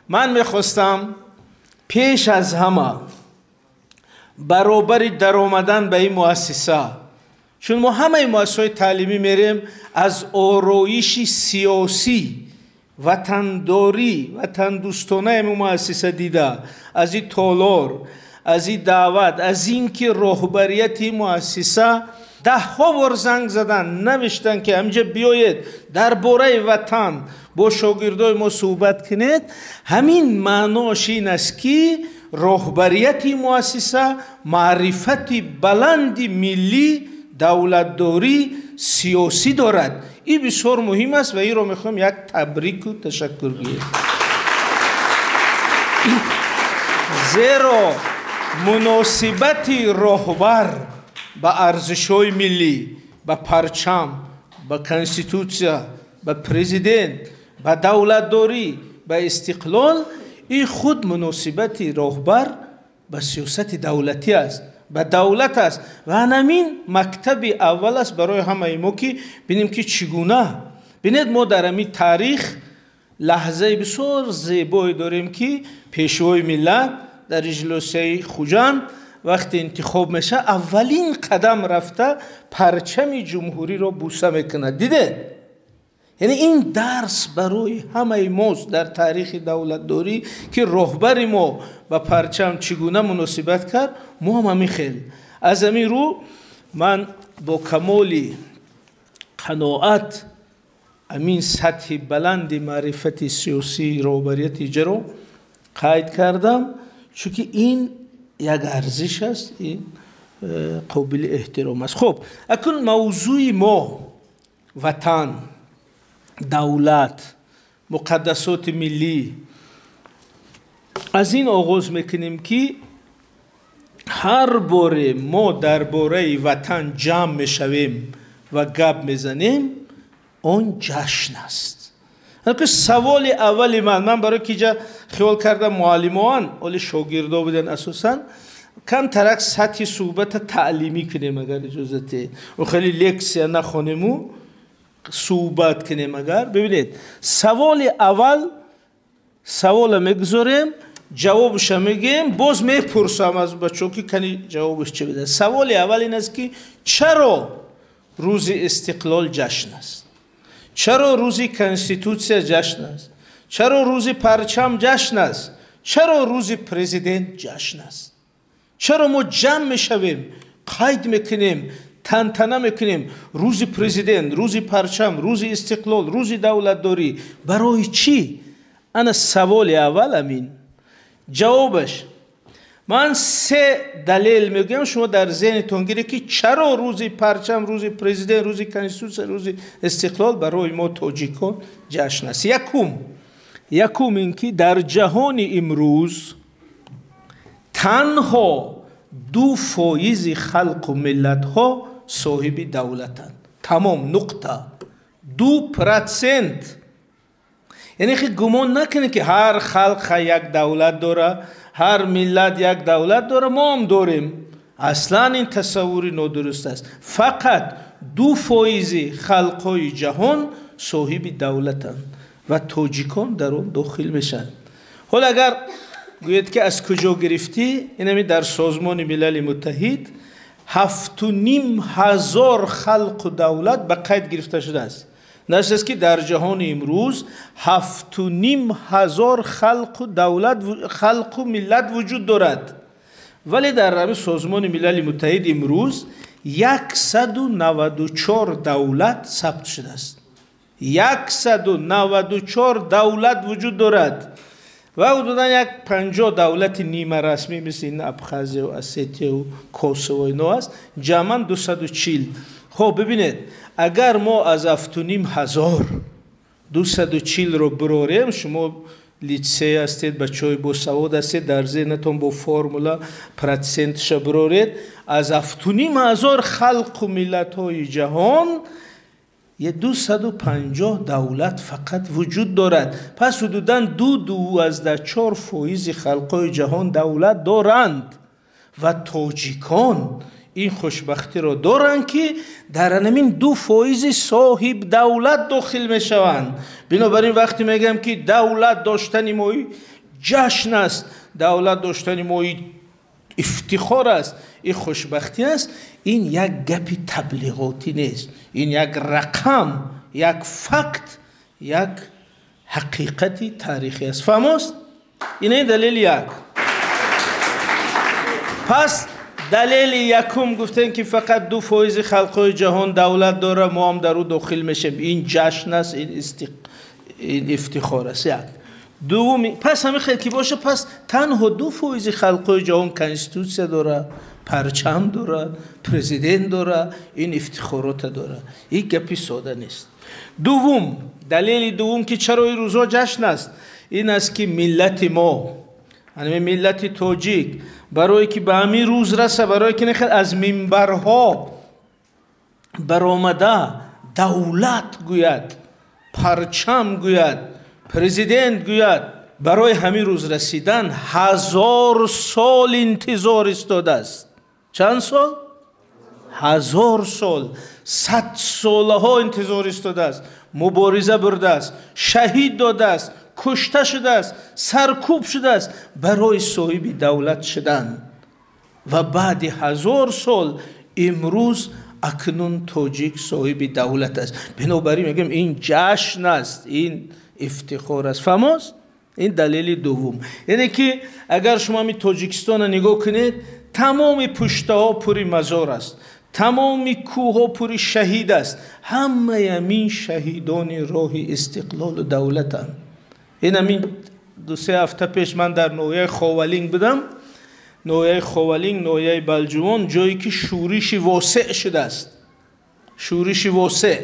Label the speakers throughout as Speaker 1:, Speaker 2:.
Speaker 1: من میخواستم پیش از همه برابر در آمدن به این مؤسسه، چون ما همه مؤسسات تعلیمی میریم از آرایش سیاسی وطنداری وطن دوستانه این مؤسسه دیده، از این تالار، از این دعوت، از این که رهبریت این مؤسسه 10 بار زنگ زدن نوشتن که همینجا بیایید درباره وطن با شاگردای ما صحبت کنید. همین معناش این است که رهبریت این مؤسسه معرفت بلند ملی دولتداری سیاسی دارد. این بسیار مهم است و این رو میخوام یک تبریک و تشکر گویم، زیرا مناسبت رهبر به ارزش‌های ملی، به پرچم، به کنستیتوسیون، به پرزیدنت، به دولتداری، به استقلال، این خود مناسبت رهبر به سیاست دولتی است، به دولت است و همین مکتب اول است برای همه ما که ببینیم که چگونه. ببینید ما در همین تاریخ لحظه بسیار زیبایی داریم که پیشوای ملت در اجلاس خوجند وقتی انتخاب میشه اولین قدم رفته پرچم جمهوری رو بوسه میکنه. دیده؟ یعنی این درس برای همه ماست در تاریخ دولتداری که رهبر ما با پرچم چگونه مناسبت کرد. ما هم همین خیلی از همین رو من با کمالی قناعت همین سطح بلند معرفت سیاسی رهبریت جرو قید کردم، چون که این یک ارزش است، این قابل احترام است. خب اکنون موضوع ما وطن، دولت، مقدسات ملی، از این آغاز میکنیم که هر بار ما درباره وطن جمع میشویم و گپ میزنیم اون جشن است. سوال اولی من برای که جا خیال کردم معلمان ولی شاگردا بودن اساسا کم ترک سطح صحبت تعلیمی کنیم اگر اجازته و خیلی لکسیا نخونیم و صحبت کنیم. اگر ببینید سوال اول سوال میگذاریم جوابش میگیم باز میپرسم از بچه‌ها که کنی جوابش چه بده. سوال اول این است که چرا روز استقلال جشن است؟ چرا روز کنستیتوسیون جشن است؟ چرا روز پرچم جشن است؟ چرا روز پرزیدنت جشن است؟ چرا ما جمع میشویم قید میکنیم تنتنه میکنیم روز پرزیدنت، روز پرچم، روز استقلال، روز دولتداری؟ برای چی؟ انا سوال اول امین. جوابش من 3 دلیل میگم شما در ذهنتون گیره که چرا روز پرچم، روز پرزیدنت، روز کنستیتوسیون، روز استقلال برای ما تاجیکان جشن است. یکم این که در جهان امروز تنها 2% خلق و ملت ها صاحب دولتند. تمام نقطه. 2%. یعنی خیلی گمان نکنه که هر خلق یک دولت داره، هر ملت یک دولت داره، ما هم داریم. اصلا این تصوری نادرست است. فقط 2% خلقای جهان صاحب دولتند و تاجیکان در اون داخل میشن. حالا اگر گوید که از کجا گرفتی، اینمی در سازمان ملل متحد 7,500 خلق و دولت به قید گرفته شده است. نشد است که در جهان امروز 7,500 خلق و دولت خلق و ملت وجود دارد، ولی در سازمان ملل متحد امروز 194 دولت ثبت شده است. 194 دولت وجود دارد و حدودا 50 دولت نیمه رسمی مثل این ابخازی و اسیتی و کوسوو و اینا است. جمعاً 240. خب ببینید اگر ما از 7,500 240 رو براریم، شما لیتسه هستید، بچهای با سواد هستید، در ذهنتون با فرمولا پرسنتش برارید، از 7,500 خلق و ملت های جهان 250 دولت فقط وجود دارد. پس حدوداً 2.4% خلقای جهان دولت دارند و تاجیکان این خوشبختی رو دارن که در همین 2% صاحب دولت داخل میشوند. بنابراین وقتی میگم که دولت داشتن مایی جشن است، دولت داشتن مایی افتخار است، این خوشبختی است، این یک گپ تبلیغاتی نیست، این یک رقم، یک فکت، یک حقیقتی تاریخی است. فهموست؟ اینه دلیل یک. پس دلیل یکم گفتن که فقط 2% خلقای جهان دولت داره، ما هم در او داخل میشیم، این جشن است، این افتخار است. یک. دومی، پس همه خیلی باشه، پس تنها 2% خلقای جهان کنستیتوسیا داره، پرچم داره، پرزیدنت داره، این افتخارات داره. این گپی ساده نیست. دوم، دلیل دوم که چرا این روزها جشن است، این است که ملت ما، یعنی ملت تاجیک، برای که به همین روز رسه، برای که نخیر از منبرها برآمده دولت گوید، پرچم گوید، پرزیدنت گوید، برای همین روز رسیدن 1000 سال انتظار استاده است. چند سال؟ 1000 سال، 100 سالها انتظار استاده است، مبارزه برده است، شهید داده است، کشته شده است، سرکوب شده است برای صاحب دولت شدن. و بعد 1000 سال امروز اکنون تاجیک صاحب دولت است. بنابراین میگم این جشن است، این افتخار است. فهموست؟ این دلیل دوم. یعنی که اگر شما می تاجیکستان رو نگاه کنید، تمام پشته ها پوری مزار است، تمام کوه ها پوری شهید است، همه همین شهیدان راه استقلال و دولت هم. این همین 2-3 هفته پیش من در نویه خوالینگ بودم. نویه خوالینگ، نویه بلجوان، جایی که شورش واسع شده است، شورش واسع.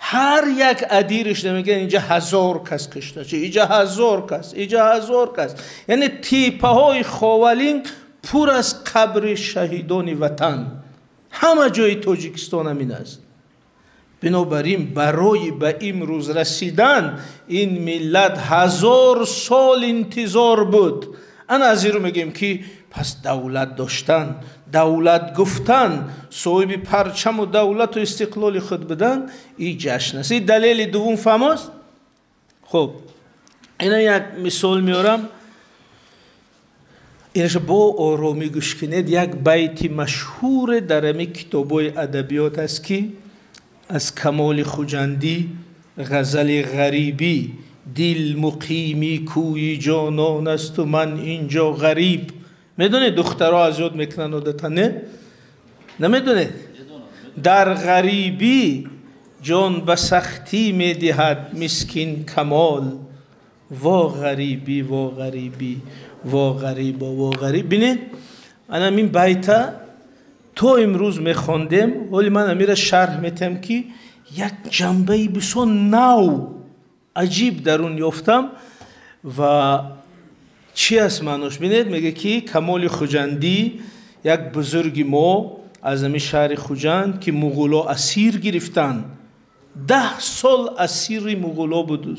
Speaker 1: هر یک ادیرش نمیگن اینجا 1000 کس کشته شده، اینجا 1000 کس، اینجا 1000 کس. یعنی تیپه های خوالینگ پر از قبر شهیدان وطن، همه جای تاجیکستان همین است. بنابراین برای به امروز رسیدن این ملت 1000 سال انتظار بود. انا از این رو میگیم که پس دولت داشتن، دولت گفتن، صاحب پرچم و دولت و استقلال خود بدن، این جشن است. این دلیل دوم. فهموست؟ خب اینا یک مثال میارم، اینش با آرامی گوش کنید. یک بیت مشهور در همین کتابای ادبیات است که از کمال خوجندی، غزل غریبی، دل مقیمی کوی جانان است و من اینجا غریب. میدونه دخترها از یاد میکنن عادتا، نه؟ نمیدونه؟ در غریبی جان به سختی میدهد مسکین کمال، وا غریبی وا غریبی وا غریب وا غریب. بینید انا این بیت تو امروز میخوندم، ولی من امیر شرح میتم که یک جنبه بسیار نو عجیب در اون یافتم. و چی است معناش؟ بینید میگه که کمال خوجندی یک بزرگ ما از همین شهر خوجند که مغولا اسیر گرفتن، 10 سال اسیر مغولا بود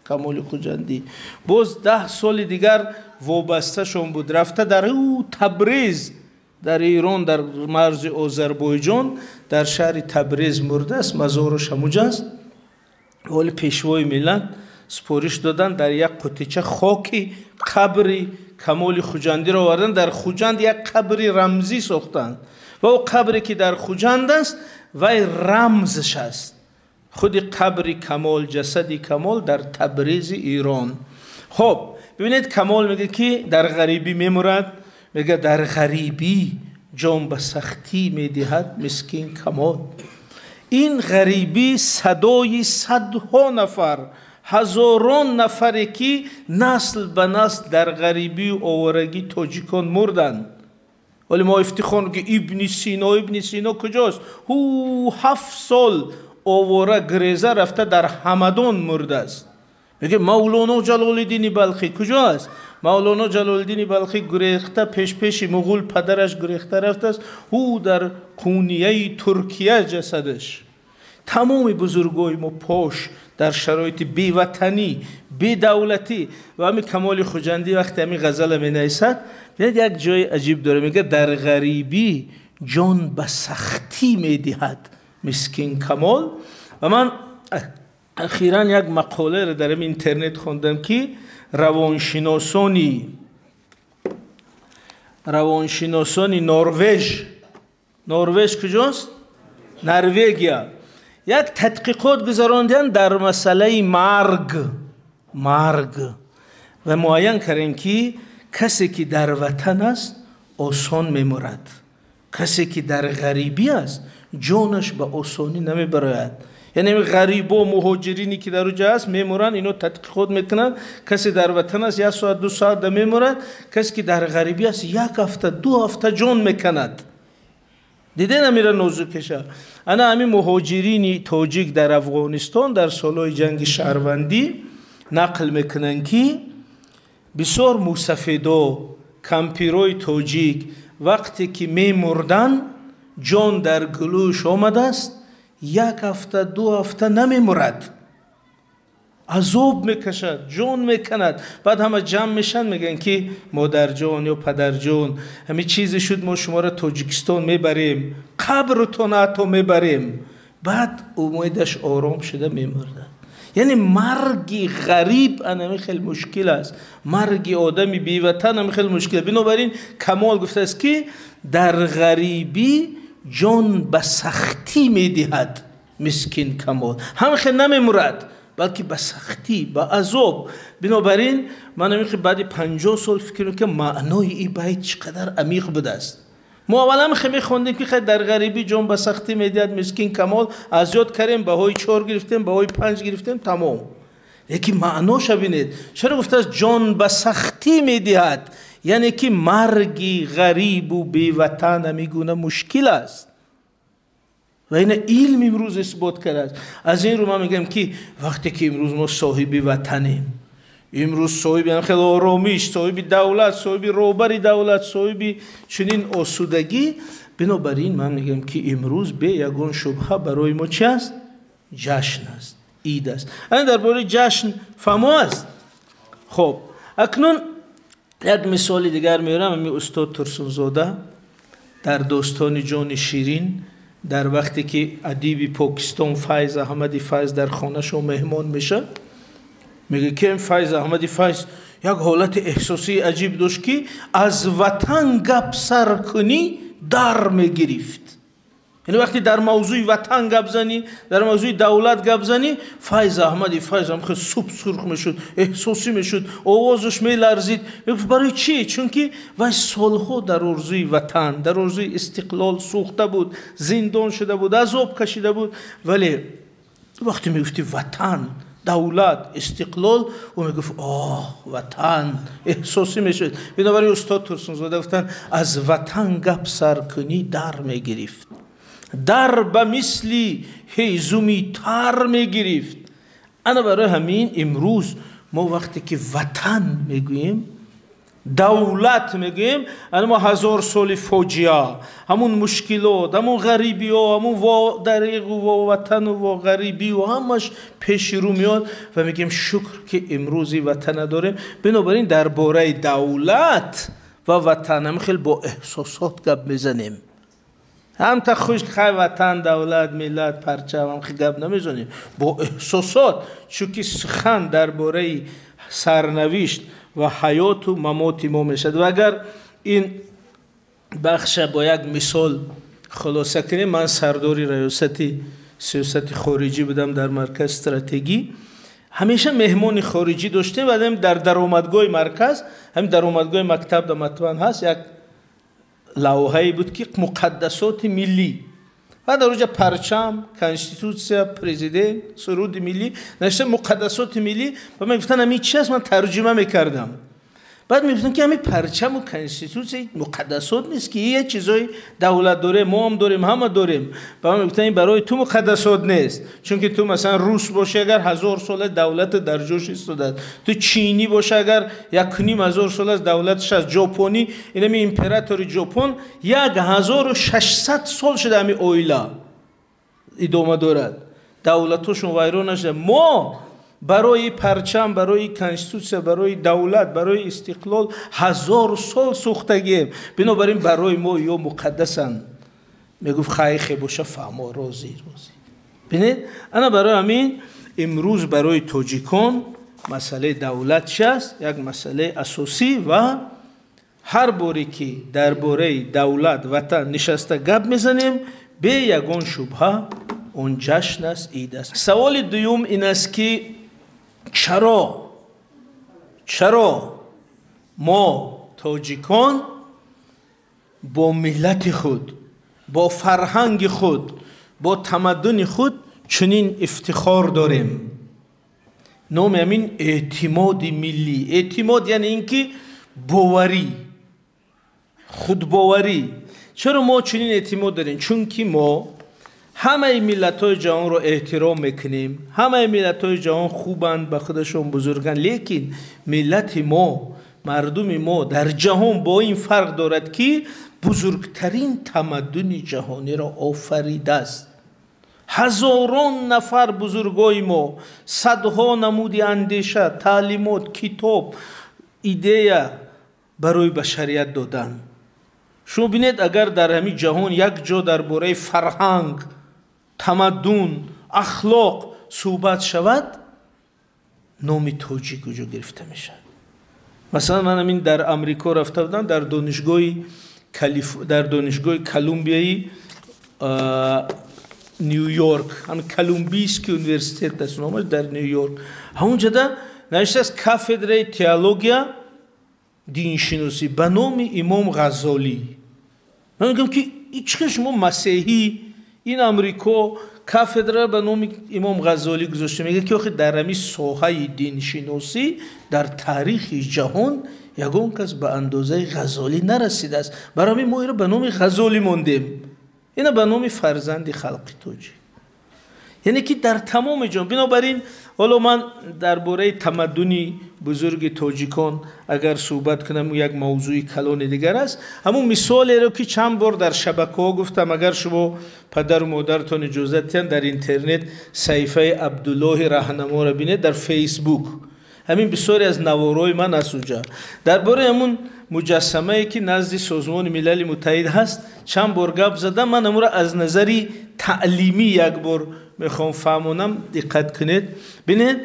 Speaker 1: کمال خوجندی، باز 10 سال دیگر وابسته شون بود، رفته در او تبریز در ایران، در مرز آذربایجان، در شهر تبریز مرده است، مزارش همونجا است. ولی پیشوای ملت سپارش دادن در یک قطعه خاکی قبر کمال خوجندی را آوردن. در خوجند یک قبر رمزی ساختند و او قبری که در خوجند است و رمزش است، خود قبر کمال، جسد کمال در تبریز ایران. خب ببینید کمال میگه که در غریبی میمرد، میگه در غریبی جان به سختی میدهد مسکین کمال. این غریبی صدای صدها نفر، هزاران نفری که نسل به نسل در غریبی و آوارگی تاجیکان مردند. ولی ما افتخار که ابن سینا کجاست؟ او 7 سال آواره گریزه رفته در همدان مرده است. میگه مولانا جلال الدین بلخی کجاست؟ مولانا جلال الدین بلخی گریخته، پیش مغول پدرش گریخته رفته است، او در قونیه ترکیه جسدش. تمام بزرگای ما پاش در شرایط بیوطنی، بی دولتی. و همین کمال خوجندی وقتی همین غزل می نویسد، یک جای عجیب داره، میگه در غریبی جان به سختی میدهد مسکین کمال. و من اخیرا یک مقاله را در اینترنت خوندم که روانشناسانی نروژ کجاست؟ نروژ یک تحقیقات گذراندن در مسئله مرگ و معین کردن که کسی که در وطن است آسان میمرد، کسی که در غریبی است جانش به آسانی نمیبراید. یعنی غریب و مهاجرینی که در اونجا است میمرن، اینو تحقیقات میکنن. کسی در وطن است 1 ساعت 2 ساعت میمرد، کسی که در غریبی است 1 هفته 2 هفته جان میکند. دیده نمیره نازکشه. انا همین مهاجرینی تاجیک در افغانستان در سالهای جنگ شهروندی نقل میکنن که بسیار موسفیدا کمپیرای تاجیک وقتی که میمردن جان در گلوش آمده است 1 هفته 2 هفته نمیمرد، عذاب میکشد، جان میکند. بعد همه جمع میشن میگن که مادر جان یا پدر جان همین چیزی شد، ما شما را تاجیکستان میبریم، قبرتون حتی میبریم. بعد امیدش آرام شده میمرده. یعنی مرگ غریب انمی خیلی مشکل است، مرگ آدمی بی وطن هم خیلی مشکل. بنابراین کمال گفته است که در غریبی جان به سختی میدهد مسکین کمال، هم خیلی نمیمرد بلکه به سختی، به عذاب. بنابراین من نمیخوام بعد 50 سال فکر کنم که معنای این بیت چقدر عمیق بوده است. ما اولا میخوندیم که در غریبی جان به سختی میدهد مسکین کمال، از یاد کردیم بهای 4 گرفتیم، بهای 5 گرفتیم، تمام. یکی معناش ببینید چرا گفته است جان به سختی میدهد؟ یعنی که مرگی غریب و بی وطن همیگونه مشکل است و این علم امروز اثبات کرده. از این رو من میگم که وقتی که امروز ما صاحب وطنیم، امروز صاحب خیلی آرامیش، صاحب دولت، صاحب روبری دولت، صاحب چنین آسودگی، بنابراین من میگم که امروز به یگان شبهه برای ما چی است؟ جشن است، عید است. این درباره جشن فهمو است. خب اکنون یک مثال دیگر میارم. امی استاد ترسونزاده در داستان جان شیرین در وقتی که ادیب پاکستان فیض احمدی فیض در خانه شو مهمان میشه، میگه که فیض احمدی فیض یک حالت احساسی عجیب داشت که از وطن گپ سر کنی در میگرفت. یعنی وقتی در موضوع وطن گپ زنی، در موضوع دولت گپ زنی، فیض احمدی فیض هم خیلی سرخ میشد، احساسی میشد، آوازش میلرزید. برای چی؟ چون که وای سالها در آرزوی وطن، در آرزوی استقلال سوخته بود، زندان شده بود، عذاب کشیده بود. ولی وقتی میگفتی وطن، دولت، استقلال، و میگفت آه وطن، احساسی میشد. بنابراین استاد ترسونزاده گفتن از وطن گپ سر کنی در میگرفت، در به مثلی هیزومی تر میگرفت. انا برای همین امروز ما وقتی که وطن میگوییم، دولت میگوییم، انا ما 1000 سال فاجعه، همون مشکلات، همون غریبی ها، همون دریغ و وطن و غریبی و همش پیش رو میاد و میگیم شکر که امروزی وطن داریم. بنابراین درباره دولت و وطن هم خیلی با احساسات گپ میزنیم. هم تا خوش خواهی وطن، دولت، ملت، پرچم هم خیلی گپ نمیزنیم، با احساسات. چونکه سخن درباره سرنوشت و حیات و ممات ما میشد. و اگر این بخش با یک مثال خلاصه کنیم، من سرداری ریاست سیاست خارجی بودم در مرکز استراتژی. همیشه مهمان خارجی داشتیم و در درآمدگاه مرکز، هم درآمدگاه مکتب در مطبعه هست، یک لوحه‌ای بود که مقدسات ملی و در اونجا پرچم، کنستیتوسیا، پرزیدنت، سرود ملی نوشته مقدسات ملی. و من گفتن همین چی است؟ من ترجمه میکردم. بعد میگفتن که همین پرچم و کنستیتوسیا مقدسات نیست که یه چیزای دولت داره، ما هم داریم، همه داریم. و من میگفتن این برای تو مقدسات نیست، چون که تو مثلا روس باشه اگر 1000 سال دولت در جوش ایستاده، تو چینی باشه اگر 1500 سال از دولتش، از ژاپنی، این همین امپراتوری ژاپن 1600 سال شده همین اویلا ادامه دارد، دولتشون ویران نشده. ما برای پرچم، برای کنستیتوسیا، برای دولت، برای استقلال 1000 سال سوختگیم. بنابراین برای ما یا مقدسند میگفت خیخه باشه فهما روزی. ببینید انا برای همین امروز برای توجیکان مسئله دولت است یک مسئله اساسی و هر باری که درباره دولت وطن نشسته گپ میزنیم به یگان شبهه اون جشن است، عید است. سوال دوم این است که چرا ما تاجیکان با ملت خود، با فرهنگ خود، با تمدن خود چنین افتخار داریم؟ نام همین اعتماد ملی. اعتماد یعنی اینکه باوری، خودباوری. چرا ما چنین اعتماد داریم؟ چون که ما همه ملت‌های جهان رو احترام میکنیم، همه ملت‌های جهان خوبند، به خودشون بزرگند، لیکن ملت ما، مردم ما در جهان با این فرق دارد که بزرگترین تمدن جهانی را آفریده است. هزاران نفر بزرگای ما صدها نمود اندیشه، تعلیمات، کتاب، ایده برای بشریت دادن. شما بینید اگر در همین جهان یک جا درباره فرهنگ، تمدن، اخلاق صحبت شود، نام تاجیک کجا گرفته میشه؟ مثلا من همین در امریکا رفته بودم، در دانشگاه کلمبیایی نیویورک، هم کلمبیسکی یونیورسیته است نامش در نیویورک. همونجا نوشته است کافدره تئولوژیا دینشناسی به نام امام غزالی. من میگم که چرا شما مسیحی این امریکا کافدره به نام امام غزالی گذاشته؟ میگه که در همین ساحه دینشناسی در تاریخ جهان یگان کس به اندازه غزالی نرسیده است. برای همین ما به نام غزالی موندیم. اینا به نام فرزند خلق توجیه، یعنی که در تمام جهان. بنابراین حالا من درباره تمدنی بزرگ تاجیکان اگر صحبت کنم یک موضوع کلان دیگر است. همون مثالی رو که چند بار در شبکه‌ها گفتم، اگر شما پدر و مادرتون اجازه دهند در اینترنت صحیفه عبدالله راهنما رو ببینید در فیسبوک، همین بسیاری از نوارای من از اونجا درباره همون مجسمه ای که نزد سازمان ملل متحد هست چند بار گپ زدم. من امروز از نظری تعلیمی یک بار میخوام فهمونم، دقت کنید. ببینید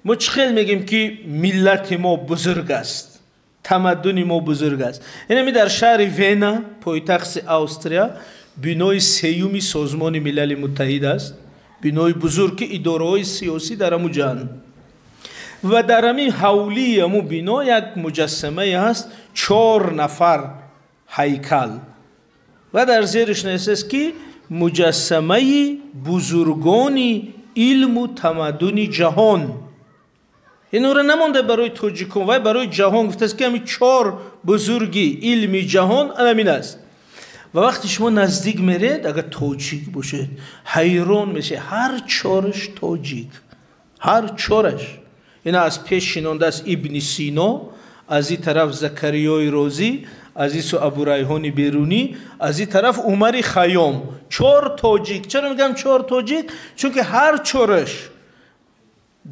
Speaker 1: ما چخیل میگیم که ملت ما بزرگ است، تمدن ما بزرگ است. اینمی در شهر وینا پایتخت استریا بنای سیومی سازمان ملل متحد است، بنای بزرگ که اداره‌های سیاسی در همون جهان. و در همین حولی همون بنا یک مجسمه هست 4 نفر هیکل و در زیرش نوشته است که مجسمه بزرگان علم و تمدن جهان. این رو نمانده برای تاجیکان و برای جهان گفته است که همین 4 بزرگی علم جهان همین است. و وقتی شما نزدیک میرید اگر تاجیک باشید حیران میشه، هر 4ش تاجیک، هر 4ش. این از پیش شنونده است ابن سینا، از این طرف زکریای رازی، از این سو ابو ریحان بیرونی، از این طرف عمر خیام. 4 تاجیک. چرا میگم 4 تاجیک؟ چون که هر 4ش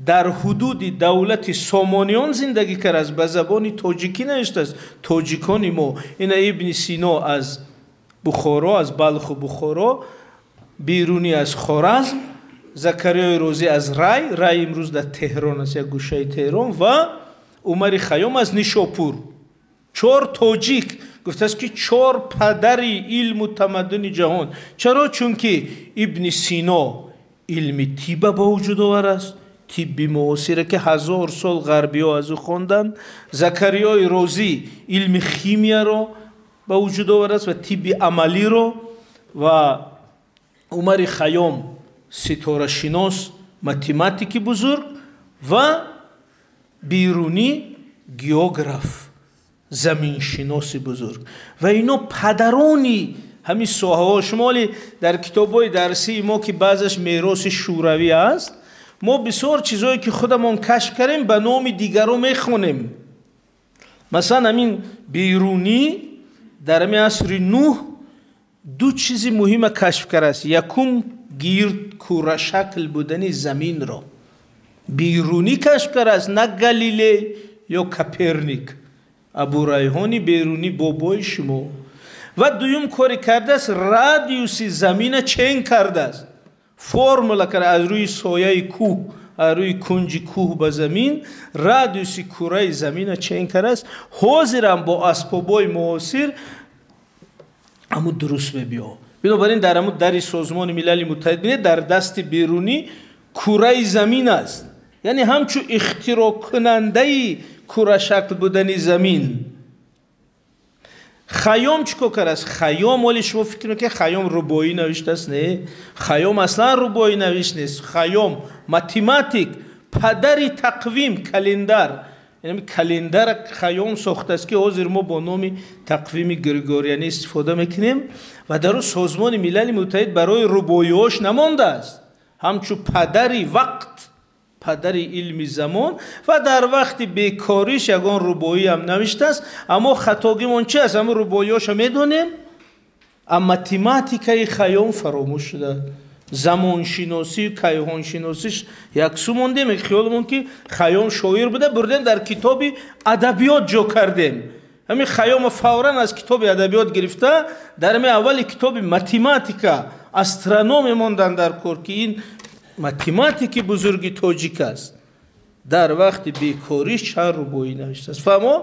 Speaker 1: در حدود دولت سامانیان زندگی کرده است، به زبان تاجیکی نوشته است. تاجیکان ما این ابن سینا از بخارا، از بلخ و بخارا، بیرونی از خوارزم، زکریای رازی از رای امروز در تهران است، یک گوشه تهران، و عمر خیام از نیشاپور. 4 تاجیک گفته است که 4 پدری علم و تمدن جهان. چرا؟ چون که ابن سینا علم طب با وجود آور است، طب معاصره که 1000 سال غربی ها از او خواندند. زکریای رازی علم خیمیا رو با وجود آور است و طب عملی رو، و عمر خیام ستاره شناس، متماتیکی بزرگ، و بیرونی گیوگراف، زمین شناس بزرگ. و اینا پدرانی همین ساحه ها. شمالی در کتابای درسی ما که بعضش میراث شوروی است، ما بسیار چیزایی که خودمون کشف کردیم به نام دیگران میخونیم. مثلا همین بیرونی در همین عصر نوح 2 چیز مهم کشف کرده است. یکم گیرد کره شکل بودن زمین را بیرونی کشف کرده است، نه گلیله یا کپرنیک. ابو ریحان بیرونی بابای شما. و دویم کاری کرده است رادیوس زمین چنگ کرده است. فرمولا کرده از روی سایه کوه، از روی کنج کوه به زمین رادیوس کره زمین چنگ کرده است. حاضرم با اسبابای معاصر امو درست ببیا. بنابراین در امو در سازمان ملل متحد بینید در دست بیرونی کره زمین است. یعنی همچو اختراع کننده کره شکل بودنی زمین. خیام چیکار کرده است؟ خیام ولی شما فکر میکنید که خیام ربایی نوشته است؟ نه، خیام اصلا ربایی نوشته نیست. خیام ماتماتیک، پدر تقویم، کلندر، یعنی کلندر خیام ساخته است که حاضر ما با نام تقویم گریگوریانی استفاده میکنیم و در سازمان ملل متحد برای ربایی‌هاش نمانده است. همچون پدری وقت، پدر علم زمان و در وقت بیکاریش یگان ربایی هم نوشته است. اما خطاگیمون چه است؟ اما ربایی‌هاش میدونیم، اما ماتماتیکای خیام فراموش شده. زمان شناسی و کیهان شناسیش یکسو موندیم. خیالمون که خیام شاعر بوده بردیم در کتاب ادبیات جا کردیم. همین خیام فوراً از کتاب ادبیات گرفته در می اول کتاب ماتماتیکا استرونومی موندن در کار که این ماتماتیک بزرگی تاجیک است. در وقت بیکاریش چند ربایی نوشته است. فهمو؟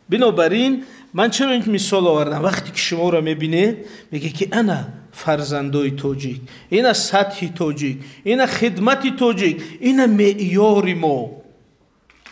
Speaker 1: بنابراین من چرا این مثال آوردم؟ وقتی که شما را میبینید میگه که انا فرزندای تاجیک، اینا سطحی تاجیک، اینا خدمتی تاجیک، اینا معیار ما،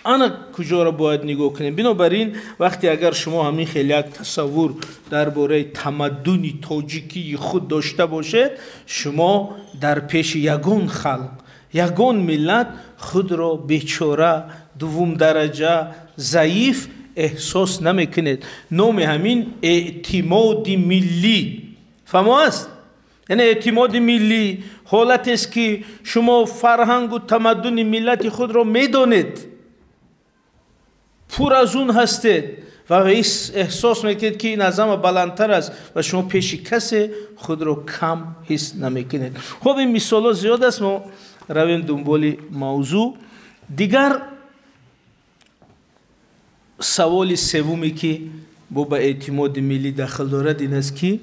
Speaker 1: انا کجا را باید نگاه کنیم. بنابراین وقتی اگر شما همین خیلی یک تصور درباره تمدنی تاجیکی خود داشته باشید، شما در پیش یگان خلق، یگان ملت خود را بیچاره، دوم درجه، ضعیف احساس نمیکنید. نام همین اعتماد ملی فهمو است. یعنی اعتماد ملی حالت است که شما فرهنگ و تمدن ملت خود را میدانید، پر از اون هستید و احساس میکنید که این از همه بلندتر است و شما پیش کسی خود را کم حس نمیکنید. خب این مثال ها زیاد است، ما رویم دنبال موضوع دیگر. سوال سومی که با اعتماد ملی داخل دارد این است که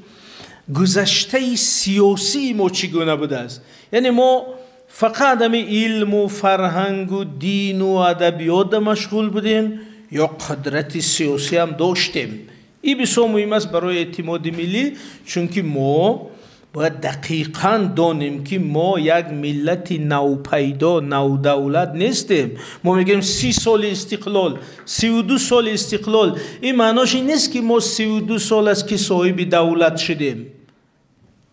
Speaker 1: گذشته سیاسی ما چگونه بوده است. یعنی ما فقط همین علم و فرهنگ و دین و ادبیات مشغول بودیم یا قدرت سیاسی هم داشتیم؟ این بسیار مهم است برای اعتماد ملی، چون که ما باید دقیقاً دانیم که ما یک ملت نوپیدا، نودولت نیستیم. ما میگیم 30 سال استقلال، 32 سال استقلال. این معناش این نیست که ما 32 سال است که صاحب دولت شدیم.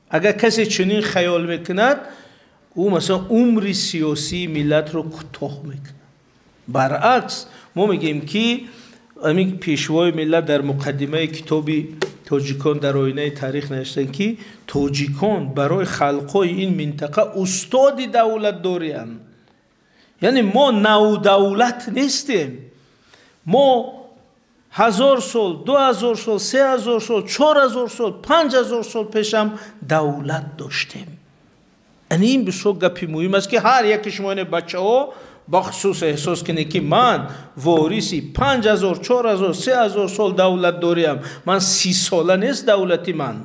Speaker 1: اگر کسی چنین خیال میکند او مثلا عمر سیاسی ملت رو کوتاه میکنه. برعکس ما میگیم که همین پیشوای ملت در مقدمه کتابی تاجیکان در آینه تاریخ نوشتن که تاجیکان برای خلقای این منطقه استاد دولت دارند. یعنی ما نو دولت نیستیم. ما 1000 سال، 2000 سال، 3000 سال، 4000 سال، 5000 سال پیشم دولت داشتیم. یعنی این بسیار گپی مهم است که هر یک شما این بچه ها بخصوص احساس کنه که من وارثی 5000 4000 3000 سال دولت داریم، من 30 ساله نیست دولتی من.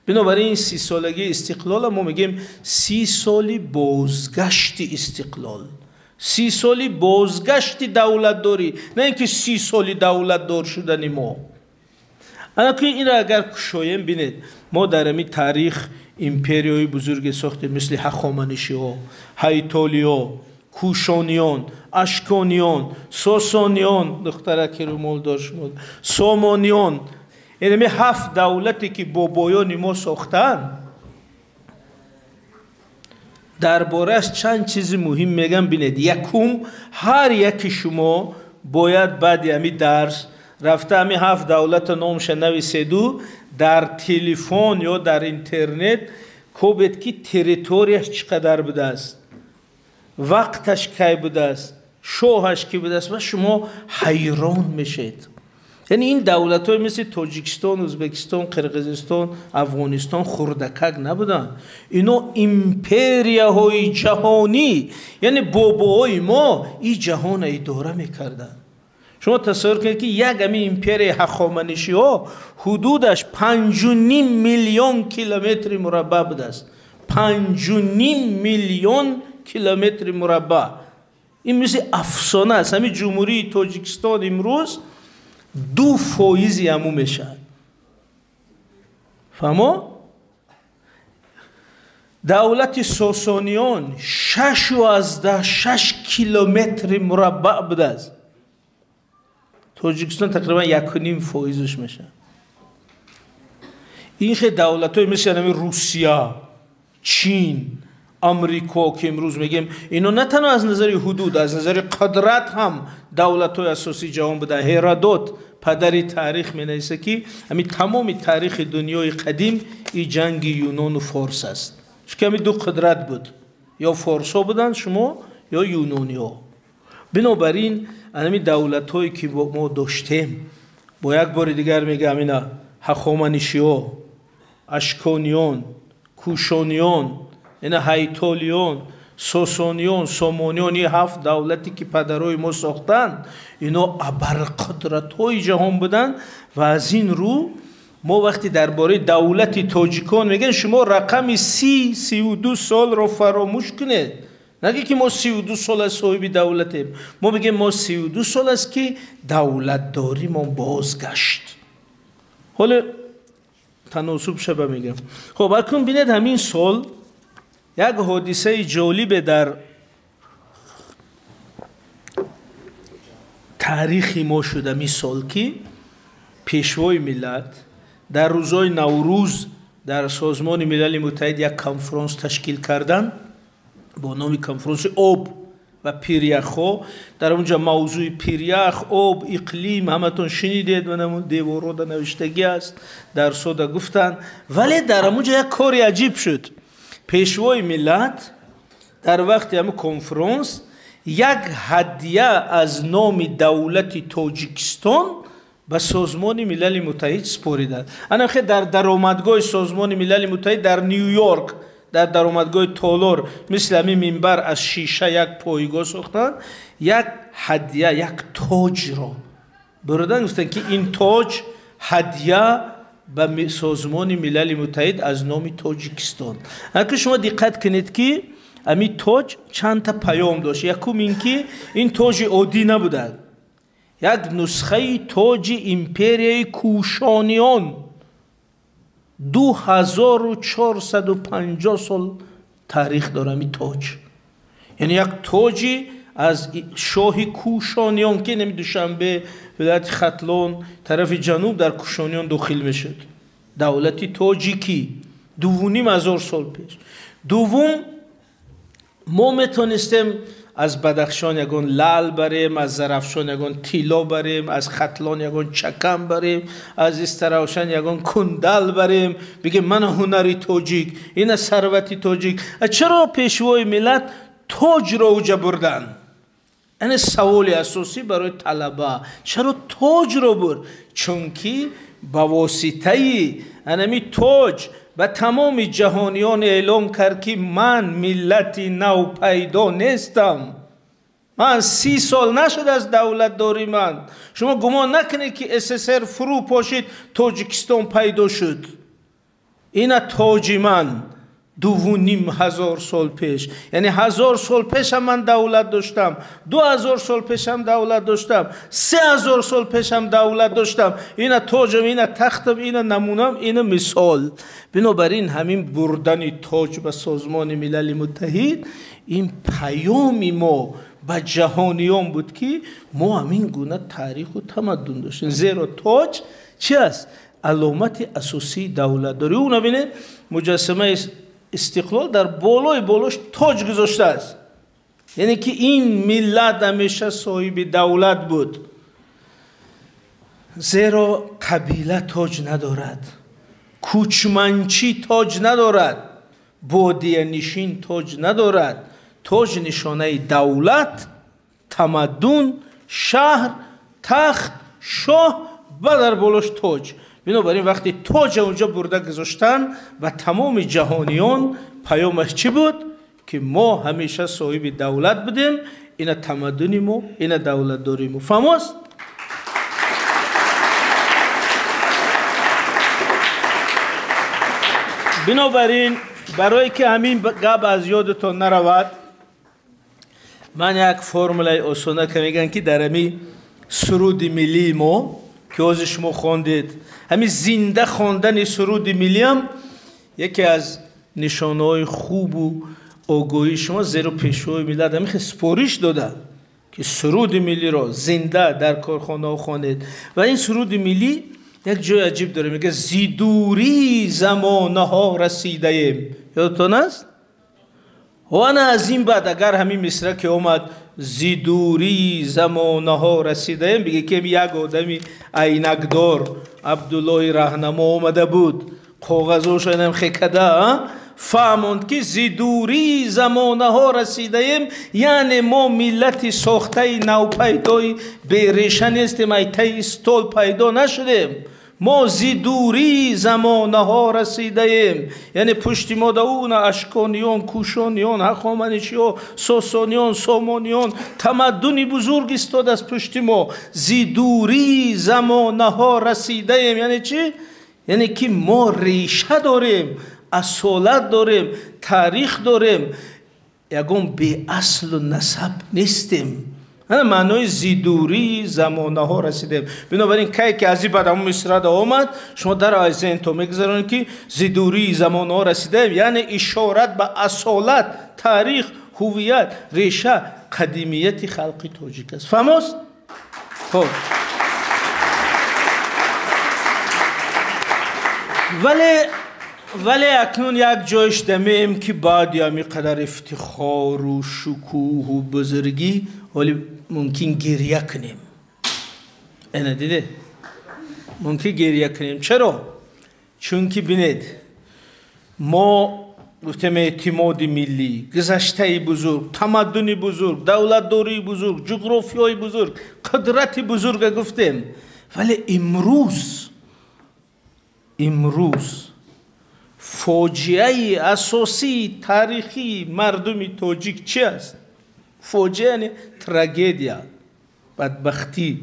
Speaker 1: بنابراین 30 سالگی استقلال ما میگیم 30 سالی بازگشت استقلال، 30 سالی بازگشت دولت داری، نه اینکه 30 سالی دولت دار شدن ما. انا که این را اگر کشایم بینید، ما در همین تاریخ امپریای بزرگ ساختیم، مثل هخامنشی ها، هیتالی ها، کوشانیان، اشکانیان، ساسانیان، دخترک رو مال داشت، سامانیان. یعنی 7 دولتی که بابایان ما ساختن. درباره‌اش چند چیز مهم میگم بینید. یکم، هر یک شما باید بعد همین درس رفته همین 7 دولت نامش نویسیدو در تلفن یا در اینترنت کوبید که تریتوریش چقدر بوده است، وقتش کی بوده است، شوهش کی بوده است و شما حیران میشید. یعنی این دولت های مثل تاجیکستان، ازبکستان، قرقیزستان، افغانستان خردکک نبودن. اینا امپریا های جهانی، یعنی باباهای ما این جهان اداره میکردن. شما تصور کنید که یک امی امپری هخامنشی ها حدودش 5.5 میلیون کیلومتر مربع بوده است. 5.5 میلیون کیلومتر مربع. این مثل افسانه است. همین جمهوری تاجیکستان امروز 2% همو میشه. فهمو؟ دولت ساسانیان 6 کیلومتر مربع بوده است. تاجیکستان تقریبا 1.5% میشه. این خیلی دولت های مثل روسیه، چین، امریکا که امروز میگیم اینا نه تنها از نظر حدود، از نظر قدرت هم دولت های اساسی جهان بوده. هرودوت پدر تاریخ می نویسه که همین تمام تاریخ دنیای قدیم این جنگ یونان و فارس است. چون همین دو قدرت بود، یا فارسا بودن شما یا یونانی ها. بنابراین همین دولت هایی که ما داشتیم، با یک بار دیگر میگم اینا هخامنشی ها، اشکانیان، کوشانیان، اینا هیتالیان، ساسانیان، سامانیان، این 7 دولتی که پدرای ما ساختن اینا ابرقدرت های جهان بودن. و از این رو ما وقتی درباره دولت تاجیکان میگن شما رقم 32 سال رو فراموش کنید. نگه که ما 32 سال از صاحب دولتیم، ما بگیم ما 32 سال است که دولت داری ما بازگشت. حالا تناسب شبه میگم. خب اکنون بینید همین سال یک حادثه جالب در تاریخی ما شده. می سال که پیشوای ملت در روزهای نوروز در سازمان ملل متحد یک کنفرانس تشکیل کردن با نام کنفرانس آب و پیریخ‌ها. در اونجا موضوع پیریخ، آب، اقلیم همتون شنیدید و نمون دیوارو در نوشتگی است، در سودا گفتن. ولی در اونجا یک کاری عجیب شد. پیشوای ملت در وقت همه کنفرانس یک هدیه از نام دولت تاجیکستان به سازمان ملل متحد سپاریدند. انا خیلی در درآمدگاه سازمان ملل متحد در نیویورک، در درآمدگاه تالار مثل همین منبر از شیشه یک پایگاه ساختن، یک هدیه، یک تاج را بردن، گفتن که این تاج هدیه به سازمان ملل متحد از نام تاجیکستان. اگه شما دقت کنید که امی تاج چند تا پیام داشت. یکم این که این تاج عادی نبوده، یک نسخه تاج امپریای کوشانیان 2450 سال تاریخ داره امی تاج. یعنی یک تاجی از شاه کوشانیان که نمی دوشنبه ولایت ختلان طرف جنوب در کوشانیان داخل میشد. دولتی تاجیکی 2,500 سال پیش. دوم ما میتونستیم از بدخشان یگان لعل بریم، از زرافشان یگان طلا بریم، از ختلان یگان چکم بریم، از استراوشن یگان کندل بریم، بگیم من هنری تاجیک، این ثروتی تاجیک. چرا پیشوای ملت تاج را اوجا بردن؟ این سوال اساسی برای طلبه، چرا تاج را برد؟ چون که با واسطه انمی تاج و تمام جهانیان اعلام کرد که من ملتی نو پیدا نیستم. من 30 سال نشد از دولت داری من. شما گمان نکنید که SSR فرو پاشید تاجیکستان پیدا شد. این تاج من 2,500 سال پیش، یعنی 1000 سال پیش هم من دولت داشتم، 2000 سال پیش هم دولت داشتم، 3000 سال پیش هم دولت داشتم. این تاجم، این تختم، این نمونم، این مثال. بنابراین همین بردن تاج به سازمان ملل متحد این پیام ما به جهانیان بود که ما همین گونه تاریخ و تمدن داشتیم. زیرا تاج چی است؟ علامت اساسی دولت داری. اون ببینید مجسمه استقلال در بالاش تاج گذاشته است، یعنی که این ملت همیشه صاحب دولت بود. زیرا قبیله تاج ندارد، کوچمنچی تاج ندارد، بادیه نشین تاج ندارد. تاج نشانه دولت، تمدن، شهر، تخت، شاه و در بالاش تاج. بنابراین وقتی تاج اونجا برده گذاشتن و تمام جهانیان پیامش چی بود؟ که ما همیشه صاحب دولت بودیم، این تمدنی ما، این دولت داریم. فهموست؟ بنابراین برای که همین گپ از یادتون نرود من یک فرمولای آسونه که میگن که در همین سرود ملی ما که از شما خواندید همین زنده خواندن سرود ملی هم یکی از نشانه‌های خوب و آگاهی شما زیر پیشوای ملت همین سپارش دادن که سرود ملی را زنده در کارخانه ها خوانید. و این سرود ملی یک جای عجیب داره، میگه زیدوری زمانه ها رسیده ایم. یادتون است؟ و انا از این بعد اگر همین مصرع که اومد زیدوری زمانه ها رسیده ایم، بگه که یک آدمی عینکدار عبدالله رهنما اومده بود کاغذاش اینم خکده فهموند که زیدوری زمانه ها رسیده ایم، یعنی ما ملت ساخته نوپیدای بیریشه نیستیم، ایته استول پیدا نشدیم، ما زیدوری زمانه ها رسیده ایم، یعنی پشت ما دا اون اشکانیان، کوشانیان، هخامنشیان، ساسانیان، سامانیان تمدنی بزرگ استاد از پشت ما. زیدوری زمانه ها رسیده ایم یعنی چی؟ یعنی که ما ریشه داریم، اصالت داریم، تاریخ داریم، یکم بی اصل و نسب نیستیم. معنای زیدوری زمانه ها رسیدیم. بنابراین که از این بعد همون مصرع آمد شما در آیزین تو میگذارن که زیدوری زمانه ها رسیدیم، یعنی اشارت به اصالت، تاریخ، هویت، ریشه، قدیمیت خلقی تاجیک است. فهموست؟ خب ولی اکنون یک جایش دمیم که بعد یا قدر افتخار و شکوه و بزرگی ولی ممکن گریه کنیم. اینه دیده؟ ممکن گریه کنیم. چرا؟ چون که بینید ما گفتم اعتماد ملی، گذشته بزرگ، تمدن بزرگ، دولت داری بزرگ، جغرافیای بزرگ، قدرت بزرگ گفتیم. ولی امروز فاجعه اساسی تاریخی مردم تاجیک چی است؟ فاجعه یعنی تراژدیا، بدبختی.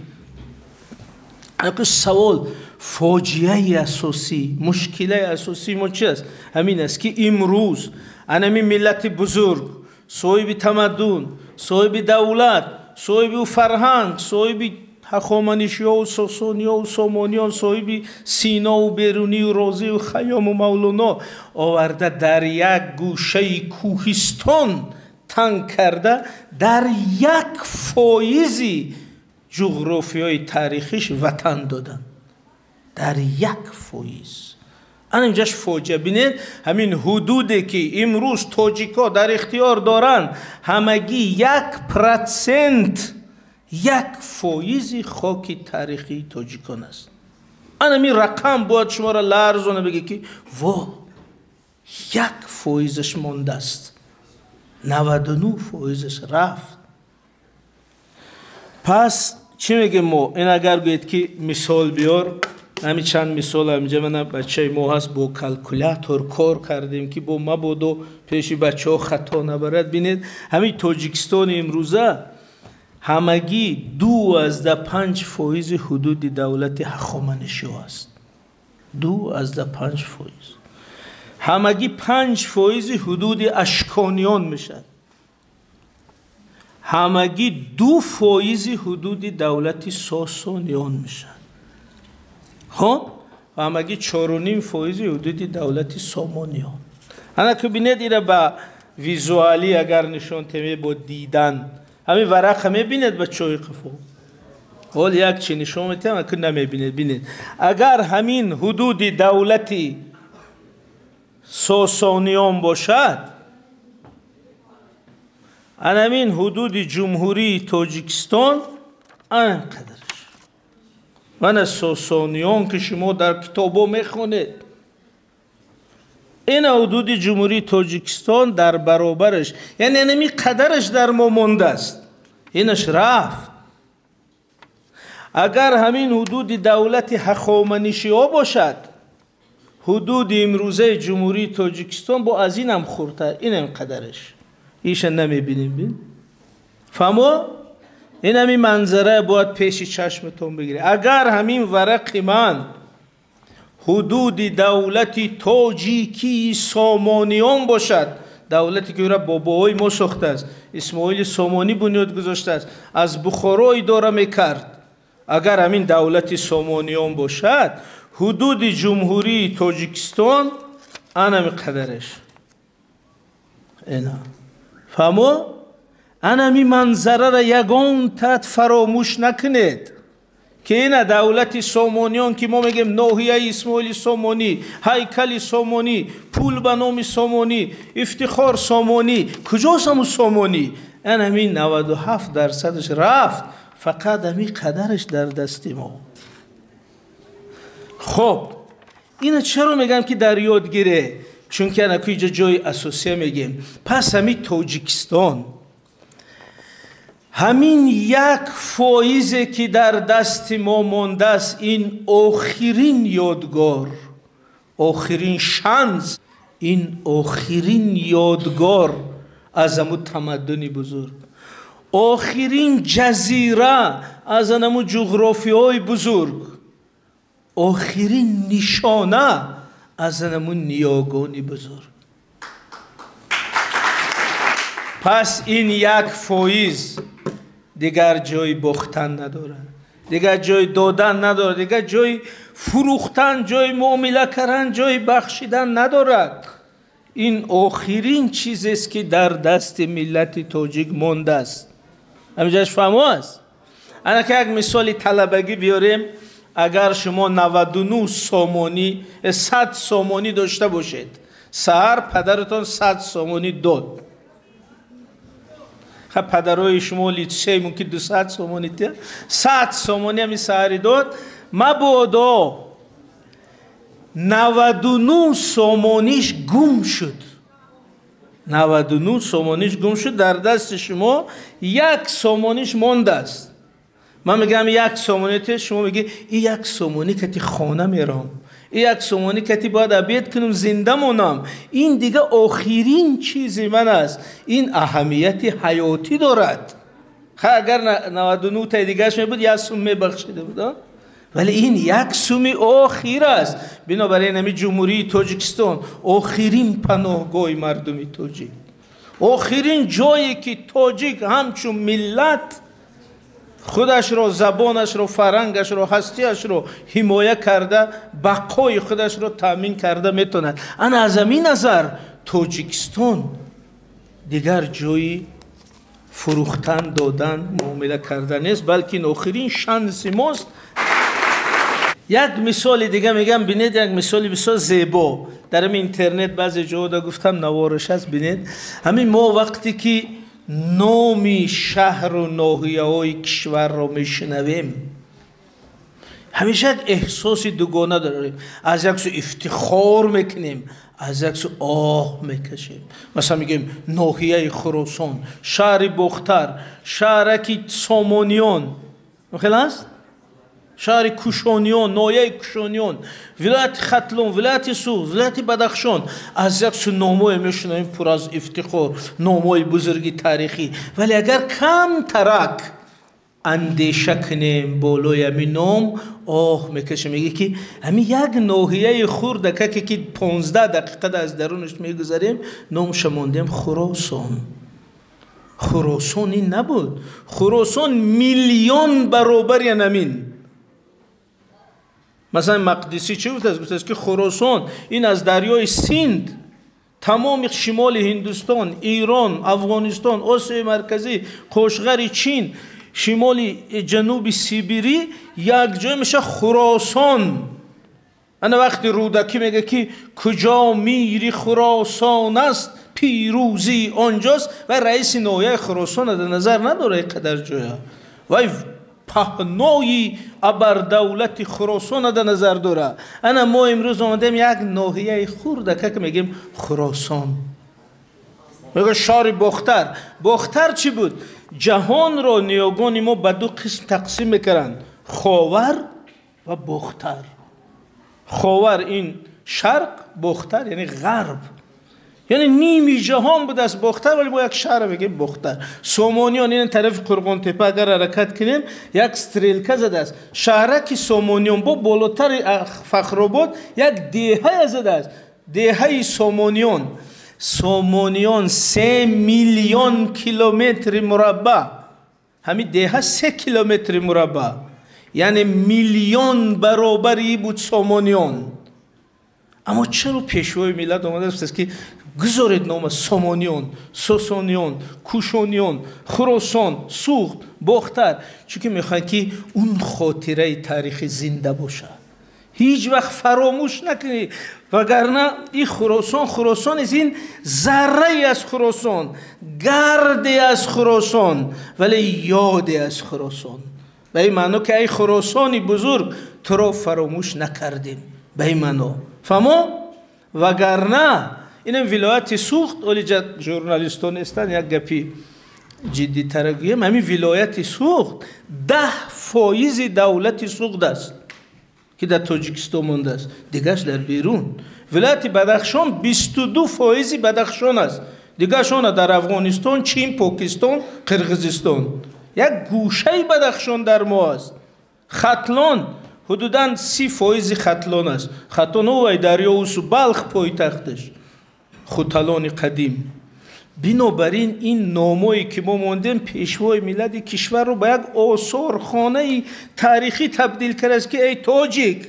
Speaker 1: اگه سوال فاجعه اساسی، مشکل اساسی ما چی است؟ همین است که امروز همین ملت بزرگ، صاحب تمدن، صاحب دولت، صاحب فرهنگ، صاحب هخامنشی‌ها و ساسانی‌ها و سامانیان، صاحب سینا و بیرونی و رازی و خیام و مولانا آورده در یک گوشه کوهستان تنگ کرده، در یک فایزی جغرافیای تاریخیش وطن دادن. در یک فایز. اینجاش فاجعه. بینید همین حدودی که امروز تاجیکا در اختیار دارن همگی 1% یک فایزی خاک تاریخی تاجیکان است. همین رقم باید شما را لرزونه بگه که یک فایزش مانده است، 99 فایزش رفت. پس چی میگه ما؟ این اگر گوید که مثال بیار، همین چند مثال همینجا من بچه ما هست با کلکولاتور کار کردیم که با ما بودو پیش بچه ها خطا نبرد. بینید همین تاجیکستان امروزه همگی 2/5 فایز حدود دولت هخامنشی است. 2/5 فایز. همگی 5 فایز حدود اشکانیان میشد. همگی 2 فایز حدود دولت ساسانیان میشد. ها؟ همگی 4.5 فایز حدود دولت سامانیان. انا که بینید ایره با ویزوالی اگر نشون تیمه با دیدن همین ورق همه بینید بچه های قفو حال یک چی نشون میتیم اکن نمیبینید. بینید اگر همین حدود دولتی ساسانیان باشد، همین حدود جمهوری تاجیکستان اینقدرش. من از ساسانیان که شما در کتابا میخونید، این حدود جمهوری تاجیکستان در برابرش، یعنی اینمی قدرش در ما مونده است، اینش رفت. اگر همین حدود دولت هخامنشی ها باشد، حدود امروزه جمهوری تاجیکستان با از این هم خورتر، این هم قدرش، ایش نمیبینیم. بین فهمو؟ این همین منظره باید پیش چشمتون بگیره. اگر همین ورق من حدود دولت تاجیکی سامانیان باشد، دولتی که او را بابای ما ساخته است، اسماعیل سامانی بنیاد گذاشته است، از بخارا اداره میکرد. اگر همین دولت سامانیان باشد، حدود جمهوری تاجیکستان انمی قدرش اینا فهمو؟ انمی منظره را یگان تد فراموش نکنید که این دولت سامانیان که ما میگیم ناحیه اسماعیل سامانی، هیکل سامانی، پول به نام سامانی، افتخار سامانی، کجاست همون سامانی؟ این همین 97% رفت، فقط همین قدرش در دست ما. خب اینه چرا میگم که در یادگیره؟ چون که اینجا جای اساسی میگیم. پس همین تاجیکستان، همین یک فایزه که در دست ما مانده است، این آخرین یادگار، آخرین شانس، این آخرین یادگار از همون تمدنی بزرگ، آخرین جزیره از همون جغرافیای بزرگ، آخرین نشانه از همون نیاگانی بزرگ. پس این یک فایز دیگر جای باختن نداره، دیگر جای دادن نداره، دیگر جای فروختن، جای معامله کردن، جای بخشیدن ندارد. این آخرین چیزی است که در دست ملت تاجیک مانده است. همینجاش فهمو است. انا که یک مثال طلبگی بیاریم، اگر شما 99 سامانی 100 سامانی داشته باشید، سحر پدرتان 100 سامانی داد، خب پدرای شما لیتشه ممکن 200 سامانی دید، 100 سامانی همی سحری داد، مبادا 99 سامانیش گم شد، 99 سامانیش گم شد، در دست شما 1 سامانیش مانده است. من میگم 1 سامانی، شما میگی این 1 سامانی کتی خانه میرم، این 1 سامانی کتی باید عبید کنم زنده مونم، این دیگه آخرین چیزی من است، این اهمیت حیاتی دارد. اگر 99 تا دیگهش می بود 1 سوم میبخشیده بود، ولی این 1 سوم آخر است. بنابراین همین جمهوری تاجیکستان آخرین پناهگاه مردمی تاجیک، آخرین جایی که تاجیک همچون ملت خودش رو، زبانش رو، فرهنگش رو، هستیش رو حمایه کرده، بقای خودش رو تامین کرده میتوند. انا از این نظر تاجیکستان دیگر جایی فروختن، دادن، معامله کردن نیست، بلکه این آخرین شانس ماست. یک مثال دیگه میگم، بینید یک مثال بسیار زیبا در این اینترنت بعضی جاها گفتم نوارش هست، بینید همین ما وقتی که نامی شهر و ناحیه های کشور رو میشنویم همیشه یک احساس دوگانه داریم، از یک سو افتخار میکنیم، از یک سو آه میکشیم. مثلا میگیم ناحیه خراسان، شهر بختر، شهرکی سامانیان، خیلی هست؟ شهر کوشانیان، ناحیه کوشانیان، ولایت ختلون، ولایت سوز، ولایت بدخشان، از یک سو نامای میشنویم پر از افتخار، نامای بزرگی تاریخی. ولی اگر کم ترک اندیشه کنیم بالای همین نام، آه میکشیم، میگه که همین یک ناحیه خورده که 15 دقیقه از درونش میگذاریم نامش ماندیم خراسان. خراسان این نبود، خراسان میلیون برابر نمین. مثلا مقدسی چه بود؟ گفت که خراسان این از دریای سیند تمام شمال هندوستان، ایران، افغانستان، آسیای مرکزی، قشقر چین، شمال جنوب سیبری یک جای میشه خراسان. انا وقتی رودکی میگه که کجا میری خراسان است پیروزی آنجاست، و رئیس ناحیه خراسان در نظر نداره قدر جایه، وای پهنای ابر دولت خراسان در نظر داره. انا ما امروز آمدیم یک ناحیه خورده که میگیم خراسان، میگه شهر بختر. بختر چی بود؟ جهان را نیاگان ما به 2 قسم تقسیم میکردن، خاور و بختر. خاور این شرق، بختر یعنی غرب. یعنی نیمی جهان بود از باختر، ولی با یک شهر بگیم باختر. سومونیان این طرف قرغان تپه اگر حرکت کنیم یک استریلکه زده است. شهرک سومونیان با بالاتر فخرآباد یک دهه زده است. دهه سومونیان. سومونیان 3 میلیون کیلومتر مربع. همین دهه 3 کیلومتر مربع. یعنی میلیون برابری بود سومونیان. اما چرا پیشوای ملت آمده است که گذارید نام سومونیان، ساسانیان، کوشانیان، خراسان، سوخت، باختر؟ چون که میخواهند که اون خاطره تاریخ زنده باشه، هیچ وقت فراموش نکنی. وگرنه این خراسان از این ذره از خراسان، گردی از خراسان، ولی یادی از خراسان. به این معنی که ای خراسانی بزرگ تو را فراموش نکردیم. به این معنی فهمو؟ وگرنه این ولایت سوخت، اولی ژورنالیستان استن یک گپی جدی ترگیم، همین ولایت سوخت 10% دولت سوخت است که در تاجیکستان مونده است، دیگرش در بیرون. ولایت بدخشان 22% بدخشان است، دیگرشان در افغانستان، چین، پاکستان، قرقیزستان. یک گوشه بدخشان در ما است. ختلان حدوداً 30% ختلان است. ختلان و دریا و بلخ پایتختش، خوتلان قدیم. بنابراین این نامایی که ما موندیم پیشوای ملت کشور رو به یک آثارخانه تاریخی تبدیل کرده است که ای تاجیک،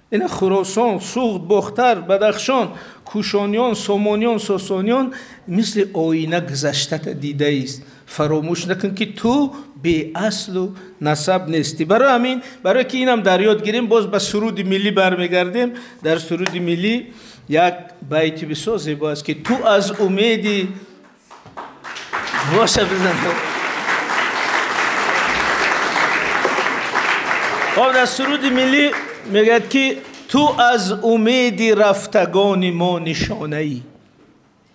Speaker 1: این خراسان، سوخت، باختر، بدخشان، کوشانیان، سومونیان، ساسانیان مثل آینه گذشته دیده است. فراموش نکن که تو به اصل و نسب نیستی. برای همین، برای که اینم در یاد گیریم، باز به سرود ملی برمیگردیم. در سرود ملی یک بیت بسیار زیبا است که تو از امیدی باشه بزن. خب در سرود ملی میگه که تو از امیدی رفتگان ما نشانه ای.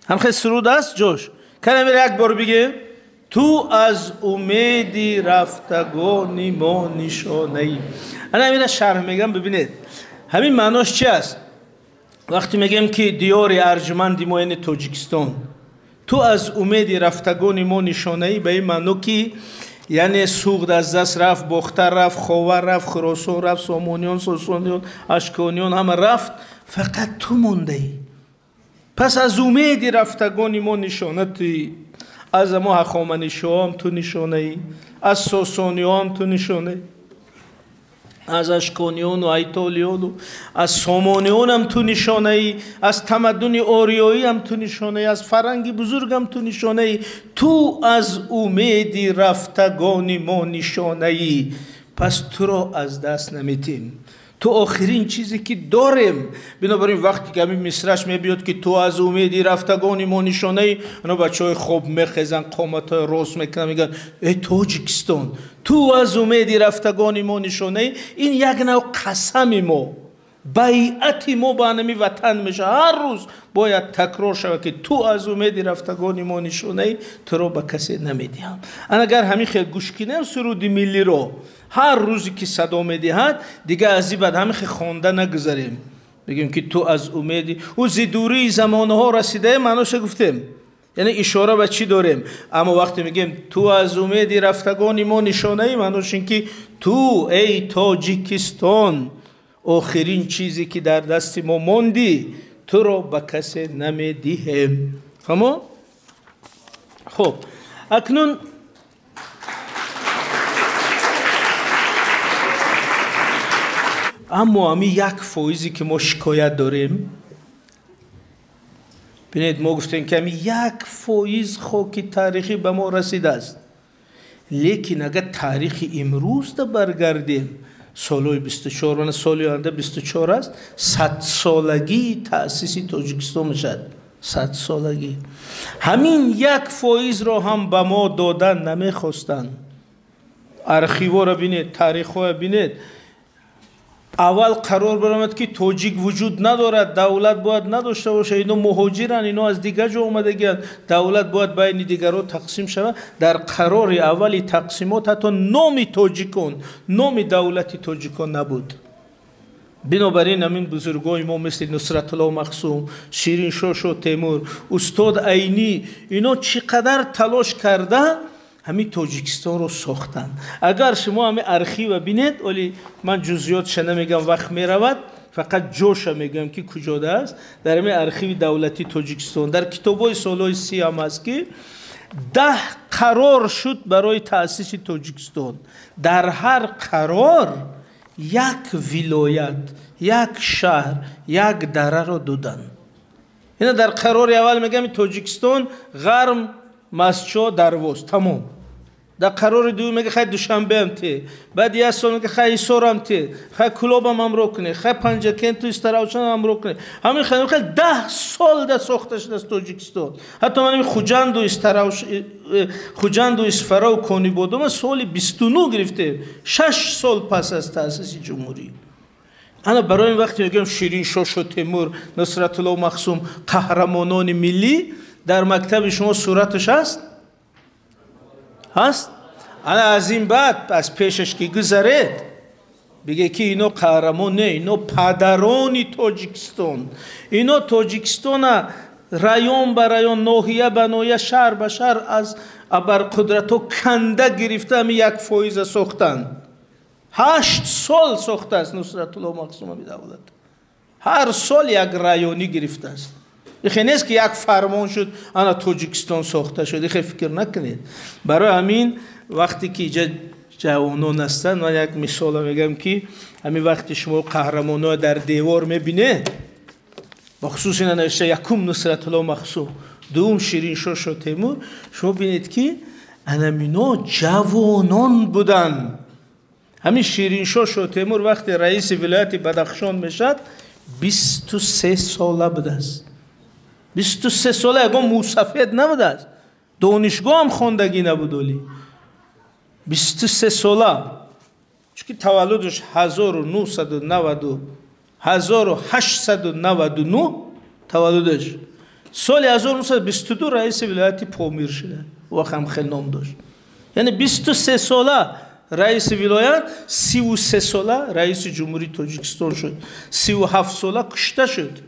Speaker 1: هم خیلی سرود است جوش. کنه میره یک بار بگه تو از امیدی رفتگان ما نشانه ای. انا همین شرح میگم ببینید همین معناش چی است. وقتی میگم که دیار ارجمند ما این تاجیکستان، تو از امیدی رفتگان ما نشانه ای، به این معنی که یعنی سوخت از دست رفت، باختر رفت، خاور رفت، خراسان رفت، سامونیان، ساسانیان، اشکانیان همه رفت، فقط تو مونده ای. پس از امیدی رفتگان ما نشانه توی. از ما هخامنشی شام تو نشانه ای، از ساسانیان تو نشانه ای، از اشکانیان و ایتالیان و از سامانیان هم تو نشانه ای، از تمدن آریایی هم تو نشانه ای، از فرنگی بزرگ هم تو نشانه ای. تو از امیدی رفتگان ما نشانه ای، پس تو را از دست نمیتیم. تو آخرین چیزی که داریم. بنابراین وقتی که همین مصرش میبیاد که تو از امیدی رفتگان ما نشانه ای، اونا بچه های خوب میخیزن، قامت های راست میکنن، میگن ای تاجیکستان تو از امیدی رفتگان ما نشانه ای. این یک نوع قسم ما، بیعت ما با انمی وطن میشه. هر روز باید تکرار شود که تو از امیدی رفتگان ما نشانه ای، تو رو به کسی نمیدیم. اگر همین خیلی گوش کنیم سرود ملی رو هر روزی که صدا میدهد، دیگه از این بعد همین خیلی خوانده نگذاریم، بگیم که تو از امیدی او زیدوری زمانه ها رسیده. معناش گفتیم، یعنی اشاره به چی داریم. اما وقتی میگیم تو از امیدی رفتگان ما نشانه ای، معناش این که تو ای تاجیکستان آخرین چیزی که در دست ما موندی، تو رو به کسی نمیدیم. خب اکنون اما همی 1% که ما شکایت داریم. ببینید ما گفتیم که همی 1% خاک تاریخی به ما رسیده است. لیکن اگر تاریخ امروز دا برگردیم، سالهای 24 و سال آینده 24 است، 100 سالگی تأسیس تاجیکستان میشد. 100 سالگی. همین 1% را هم به ما دادن نمیخواستن. ارخیوا را بینید، تاریخ ها بینید. اول قرار برآمد که تاجیک وجود ندارد، دولت باید نداشته باشه، اینا مهاجرن، اینا از دیگه جا اومدگن، دولت باید بین دیگران تقسیم شود. در قرار اولی تقسیمات حتی نام تاجیکان، نام دولت تاجیکان نبود. بنابراین همین بزرگای ما مثل نصرت الله مخصوم، شیرین شاه تیمور، استاد عینی، اینا چقدر تلاش کرده همین تاجیکستان رو ساختن. اگر شما همین ارخیو ببینید، ولی من جزئیاتش نمیگم وقت میرود، فقط جوش میگم که کجا است. در همین ارخیو دولتی تاجیکستان در کتابای سالهای 30 هم هست که 10 قرار شد برای تأسیس تاجیکستان. در هر قرار یک ولایت، یک شهر، یک دره رو دادن. اینا در قرار اول میگم تاجیکستان غرم مسجد درواز تمام. در قرار دوم میگه خیلی دوشنبه هم تی، بعد یه سال میگه خیلی ایسار هم تی، خیلی کلاب هم رو کنه، خیلی پنجکن تو استراوشن هم رو کنه. همین خیلی 10 سال در ساخته شده از تاجیکستان. حتی من خوجند و استراوش، خوجند و اسفرا و کنی بودم، من سال 29 گرفته، 6 سال پس از تأسیس جمهوری. انا برای این وقتی میگم شیرین شاه تیمور، نصرت الله مخصوم قهرمانان ملی، در مکتب شما صورتش هست؟ هست؟ انا از این بعد از پیشش که گذارید بگه که اینا قهرمان نه، اینا پدرانی تاجیکستان. اینا تاجیکستان رایون به رایون، ناحیه به ناحیه، شهر به شهر از ابرقدرت ها کنده گرفته همی یک فایزه ساختن. 8 سال ساخته است نصرت الله مخصوم همی دولت. هر سال یک رایونی گرفته است. این نیست که یک فرمان شد انا تاجیکستان ساخته شد. این فکر نکنید. برای همین وقتی که جوانان هستند، من یک مثال میگم که همین وقتی شما قهرمان‌ها در دیوار میبینید، بخصوص اینا نوشته یکم نصرت الله مخصوم، دوم شیرین شاه تیمور، شما بینید که اینا جوانان بودن. همین شیرین شاه تیمور وقتی رئیس ولایت بدخشان میشد 23 ساله بود است. 23 ساله، اگه موسفید نبود است، دانشگاه هم خواندگی نبود. ولی 23 ساله، چون تولدش 1899 تولدش، سال 1922 رئیس ولایت پامیر شده. وقت هم خیلی نام داشت. یعنی 23 ساله رئیس ولایت، 33 ساله رئیس جمهوری تاجیکستان شد، 37 ساله کشته شد.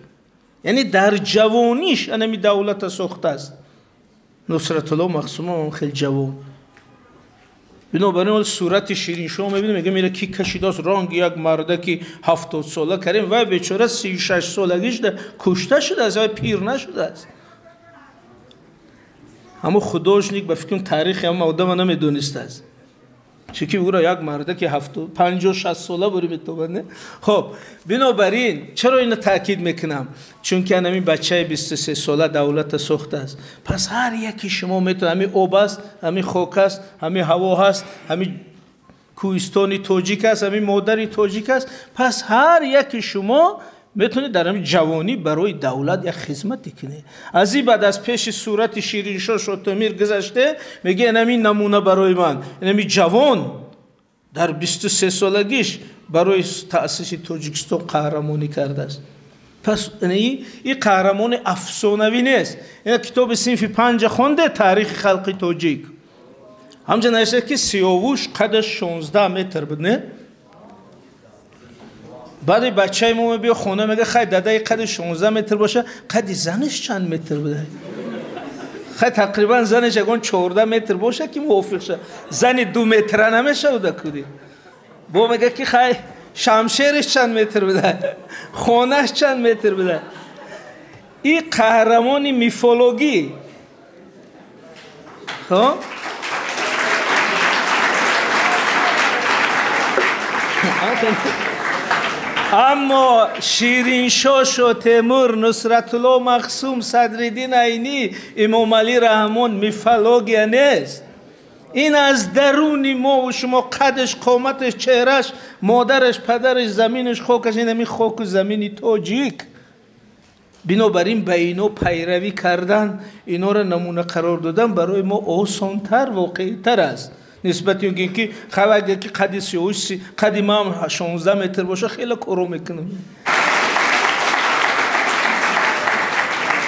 Speaker 1: یعنی در جوانیش انمی دولت ساخته است. نصرت الله مخصوم هم خیلی جوان. بنابراین صورت شیرین شاه میبینیم، میگه میره کی کشیده است، رنگ یک مرده که 70 ساله کریم و بیچاره 36 سالگیش کشته شده است و پیر نشده است. اما خداش نیک به فکرم تاریخ هم آدم نمیدونسته است، چون که او را یک مرده که 50 60 ساله بری میتونه. خب بنابراین چرا اینو تاکید میکنم؟ چون که همین بچه 23 ساله دولت ساخته است. پس هر یکی شما میتونه، همین آب است، همین خاک است، همین هوا هست، همین کوهستانی تاجیک است، همین مادری تاجیک است. پس هر یکی شما میتونید در همین جوانی برای دولت یک خدمتی کنه. از این بعد از پیش صورت شیرین شاه تیمور گذشته، میگه همین نمونه برای من، همین جوان در 23 سالگیش برای تأسیس تاجیکستان قهرمانی کرده است. پس این قهرمان افسانوی نیست. این کتاب صنف 5 خونده، تاریخ خلق تاجیک. همچنین نوشته که سیاوش قدش 16 متر بود، نه؟ بعد بچه ما بیا خونه میگه خیلی داده قد 16 متر باشه، قد زنش چند متر بوده؟ خیلی تقریبا زنش اگه 14 متر باشه که موافق شه. زن 2 متر نمیشه بوده کدی. با میگه که خیلی شمشیرش چند متر بوده، خونش چند متر بوده. این قهرمان میفولوژی. خب اما شیرین شاه تیمور، نصرت الله مخصوم، صدرالدین عینی، امام علی رحمان میفولوژی نیست. این از درون ما و شما، قدش، قامتش، چهرش، مادرش، پدرش، زمینش، خاکش، این همین خاک و زمینی تاجیک. بنابراین به اینا پیروی کردن، اینا را نمونه قرار دادن برای ما آسانتر، واقعیتر است نسبت اون که خواهد که قد سیاوش قد ما هم 16 متر باشه خیلی کارو میکنم.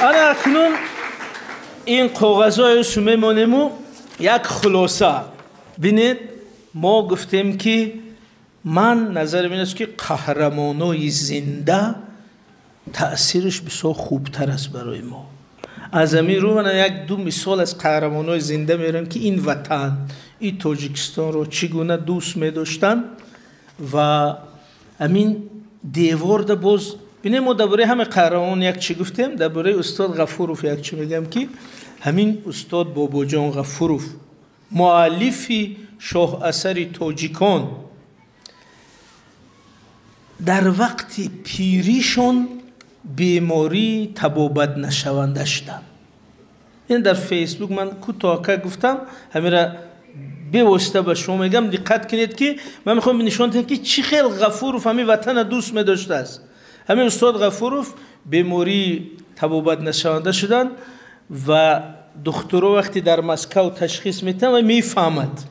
Speaker 1: الان اکنون این کاغذهای شما یک خلاصه بینید. ما گفتیم که من نظرم این است که قهرمانای زنده تأثیرش بسیار خوبتر است برای ما. از همین رو من یک دو مثال از قهرمانای زنده میارم که این وطن، این تاجیکستان رو چگونه دوست می داشتن و همین دیوار ده باز بینه. ما درباره همه قهرمان یک چی گفتیم، درباره استاد غفوروف یک چی میگم که همین استاد بابا جان غفوروف مؤلفی شاه اثر تاجیکان در وقت پیریشون بیماری تبابت نشوند داشتن. این در فیسبوک من کوتاه گفتم، همین را به واسطه به شما میگم دقت کنید که من میخوام نشون بدم که چی خیلی غفوروف همین وطن دوست می‌داشته است. همین استاد غفوروف بیماری تبابت نشونده شدن و دکترها وقتی در مسکو تشخیص میتن و میفهمد،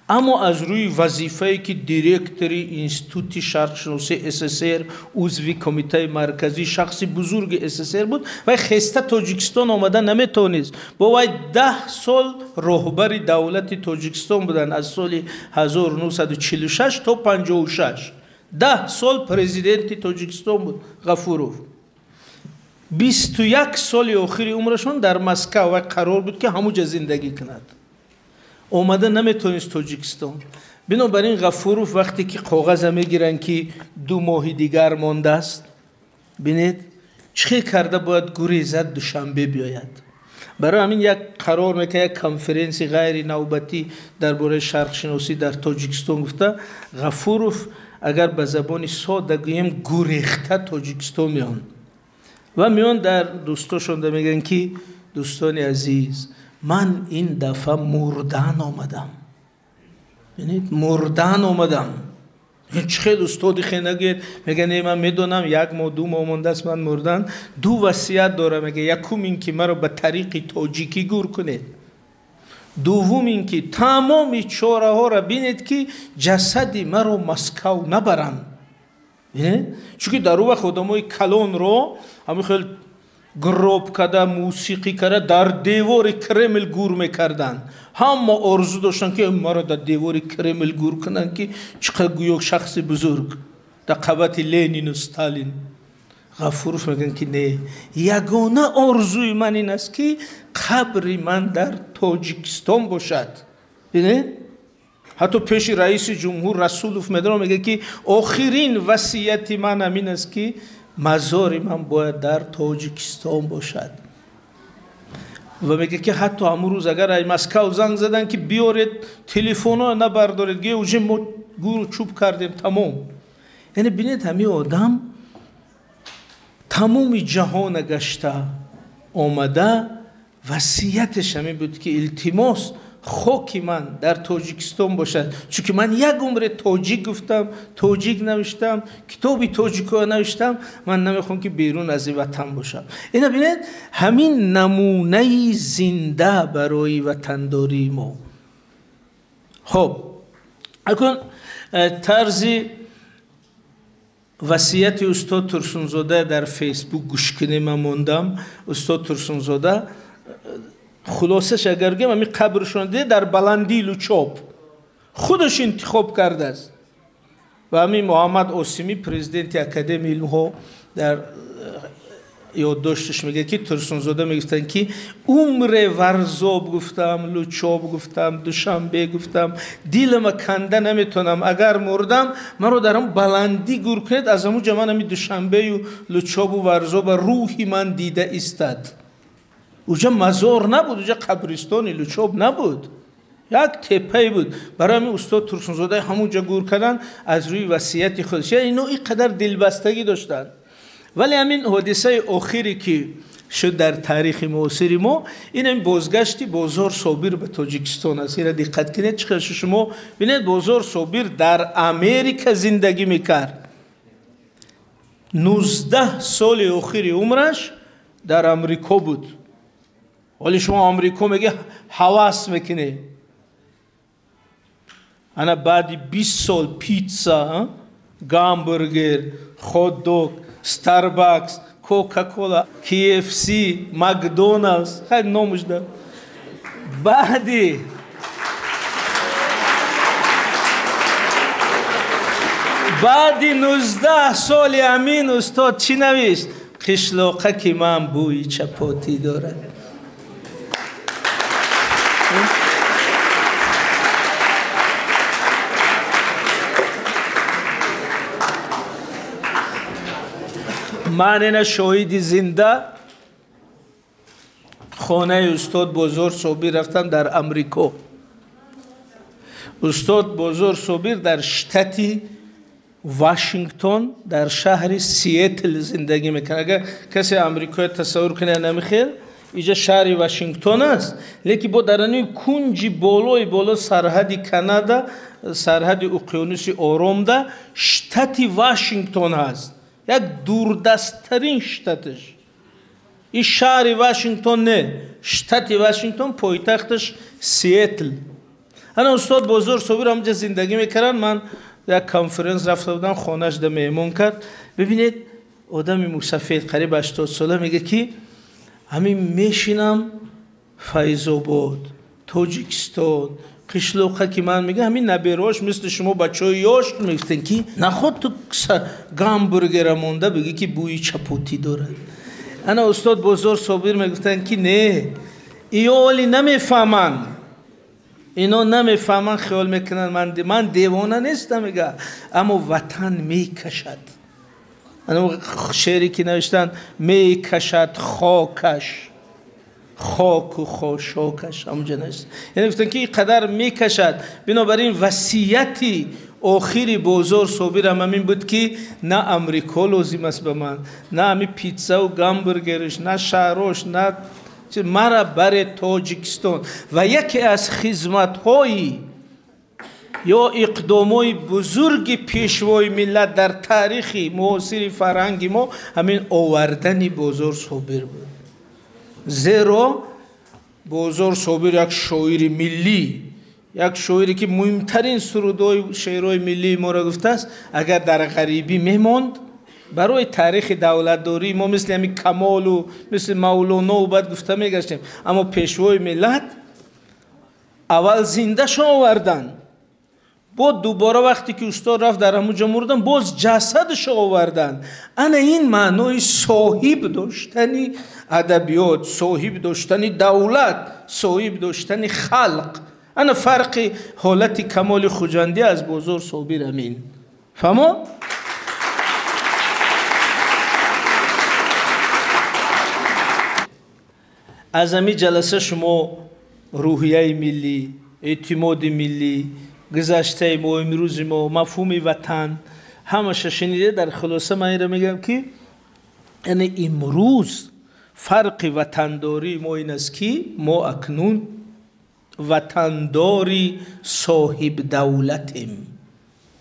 Speaker 1: اما از روی وظیفه‌ای که دیرکتوری انستیتوت شرقشناسی SSR عضو کمیته مرکزی شخصی بزرگ SSR بود و خسته تاجیکستان آمده نمیتونست. با وای 10 سال رهبر دولت تاجیکستان بودن، از سال 1946 تا 56 10 سال پرزیدنت تاجیکستان بود غفوروف. 21 سال آخری عمرشون در مسکو و قرار بود که همونجا زندگی کند. اومده نمیتونست تاجیکستان. بنابراین غفوروف وقتی که کاغذ میگیرن که 2 ماه دیگر مانده است، ببینید چه کرده باید گریزد دوشنبه بیاید. برای همین یک قرار میکنه، یک کنفرانسی غیر نوبتی درباره شرق شناسی در تاجیکستان گفته غفوروف اگر به زبان ساده گویم گریخته تاجیکستان میان و میان در دوستاشون میگن که دوستان عزیز من این دفعه مردن آمدم. ببینید مردن آمدم. هیچ خیلی استادی خیلی نگید میگه من میدونم 1 ماه 2 ماه مونده است من مردن. 2 وصیت دارم، میگه یکم این که مرا به طریق تاجیکی گور کنید، دوم این که تمام چاره ها را بینید که جسدی مرا مسکو نبرن. چون که در اون وقت آدمای کلان رو همین خیلی گروب کرده، موسیقی کرده، در دیوار کرمل گور میکردن. همه آرزو داشتن که ما را در دیوار کرمل گور کنن که چقدر گویا شخص بزرگ در قبط لنین و استالین. غفوروف میگن که نه، یگانه آرزوی من این است که قبر من در تاجیکستان باشد. ببینید حتی پیش رئیس جمهور رسولوف میگه که آخرین وصیت من همین است که مزار من باید در تاجیکستان باشد. و میگه که حتی امروز اگر از مسکو زنگ زدن که بیارید تلفن ها نبردارید، گه اوجه ما گور چوب کردیم تمام. یعنی بینید همین آدم تمام جهان گشته آمده، وصیتش همین بود که التماس خاکی من در تاجیکستان باشد، چون که من 1 عمر تاجیک گفتم، تاجیک نوشتم، کتابی تاجیکو نوشتم، من نمیخوام که بیرون از این وطن باشم. اینا ببینید همین نمونه زنده برای وطنداری ما. خب اکنون طرز وصیت استاد ترسونزاده در فیسبوک گوش کنیم. من موندم استاد ترسونزاده خلاصش اگر گم همین قبرشون دیده در بلندی لوچوب خودش انتخاب کرده است. و همین محمد آسیمی پرزیدنت اکادمی علم ها در یادداشتش میگه که ترسونزاده میگفتن که عمر ورزاب گفتم، لوچوب گفتم، دوشنبه گفتم، دیلم کنده نمیتونم، اگر مردم من رو در هم بلندی گور کنید، از همون جمعن همی دوشنبه و لوچوب و ورزاب روحی من دیده استد. اوجا مزار نبود، اوجا قبرستانی لوچوب نبود، یک تپه بود. برای همین استاد ترسونزاده همونجا گور کردن از روی وصیت خودش. یعنی اینو اینقدر دلبستگی داشتن. ولی همین حادثه آخری که شد در تاریخ معاصر ما، این بازگشتی بازار صابر به تاجیکستان است. این را دقت کنید چقدر شما ببینید بازار صابر در امریکا زندگی میکرد. 19 سال آخری عمرش در امریکا بود. ولی شما امریکا میگه هوس میکنه. انا بعد 20 سال پیتزا، گامبرگر، هات دوگ، ستاربکس، کوکاکولا، KFC، مکدونالدز، خیلی نامش دارم. بعد 19 سال امین استاد چی نوشت؟ قشلاقه که من بوی چپاتی دارد. من این شاهد زنده خانه استاد بزرگ صابر رفتم در امریکا. استاد بزرگ صابر در شتات واشنگتن در شهر سیاتل زندگی میکنه. اگر کسی امریکا تصور کنه نمیخیر، اینجا شهر واشنگتن است، لیکن با درونی کنجی بالای بالا سرحد کانادا، سرحد اقیانوس آرام ده شتات واشنگتن هست، یک دوردستترین شتاتش. این شهر واشنگتن نه، شتات واشنگتن، پایتختش سیاتل. انا استاد بزرگ صابر همونجا زندگی میکردن. من یک کنفرانس رفته بودم، خانهش ده مهمون کرد. ببینید آدمی مسافر قریب 80 ساله میگه که همین میشینم فیض آباد، تاجیکستان، قشلاقه که من میگه همین نبیراش مثل شما بچهای یاشت میگفتن که نخود تو گامبورگر مونده بگی که بوی چپوتی داره. انا استاد بزرگ صابر میگفتن که نه، ایالی نمیفهمن، اینا نمیفهمن، خیال میکنن من دیوانه نیستم میگه، اما وطن میکشد. انا شعری که نوشتن میکشد خاکش، خاک و خاشاکش، همونجا نوشتن. یعنی گفتن که این قدر میکشد. بنابراین وصیتی آخری بزرگ صابر همین بود که نه امریکا لازم است به من، نه همین پیتزا و گامبورگرش، نه شهروش، نه مرا بر تاجیکستان. و یکی از خدمت‌های یا اقدامای بزرگ پیشوای ملت در تاریخ معاصر فرهنگ ما همین آوردن بزرگ صابر بود. زیرا بزرگ صابر یک شاعر ملی، یک شاعری که مهمترین سرودهای شعرهای ملی ما را گفته است. اگر در غریبی میماند برای تاریخ دولتداری ما مثل همین کمال و مثل مولانا و بعد گفته میگشتیم، اما پیشوای ملت اول زنده شو آوردن، بعد دوباره وقتی که استاد رفت در همونجا مردن باز جسدش آوردن. انا این معنای صاحب داشتنی ادبیات، صاحب داشتنی دولت، صاحب داشتنی خلق. انا فرق حالت کمال خوجندی از بزرگ صابر امین. فهمو؟ از همین جلسه شما روحیه ملی، اعتماد ملی، گذشته ما، امروز ما، مفهوم وطن همش شنیده. در خلاصه من این میگم که یعنی امروز فرق وطنداری ما این است که ما اکنون وطنداری صاحب دولتیم.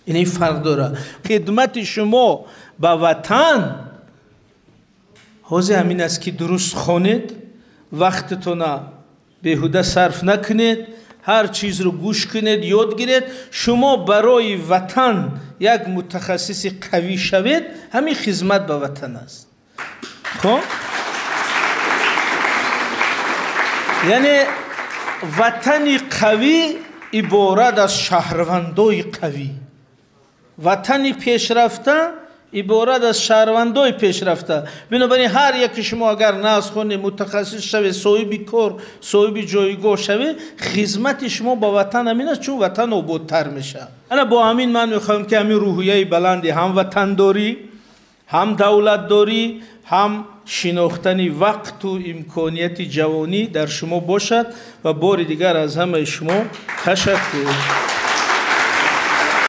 Speaker 1: این فرق داره. خدمت شما به وطن حاضر همین است که درست خوانید، وقتتون بیهوده صرف نکنید، هر چیز رو گوش کنید، یاد گیرید. شما برای وطن یک متخصص قوی شوید، همین خدمت به وطن است. خب یعنی وطن قوی عبارت از شهروندای قوی، وطن پیشرفته عبارت از شهروندای پیشرفته. بنابراین هر یک شما اگر ناز خونی، متخصص شوی، صاحب کار، صاحب جایگاه شوی، خدمت شما با وطن همین است، چون وطن آبادتر میشه. انا با همین من میخوام که همین روحیه بلندی، هم وطن داری، هم دولت داری، هم شناختن وقت و امکانیت جوانی در شما باشد. و بار دیگر از همه شما تشکر.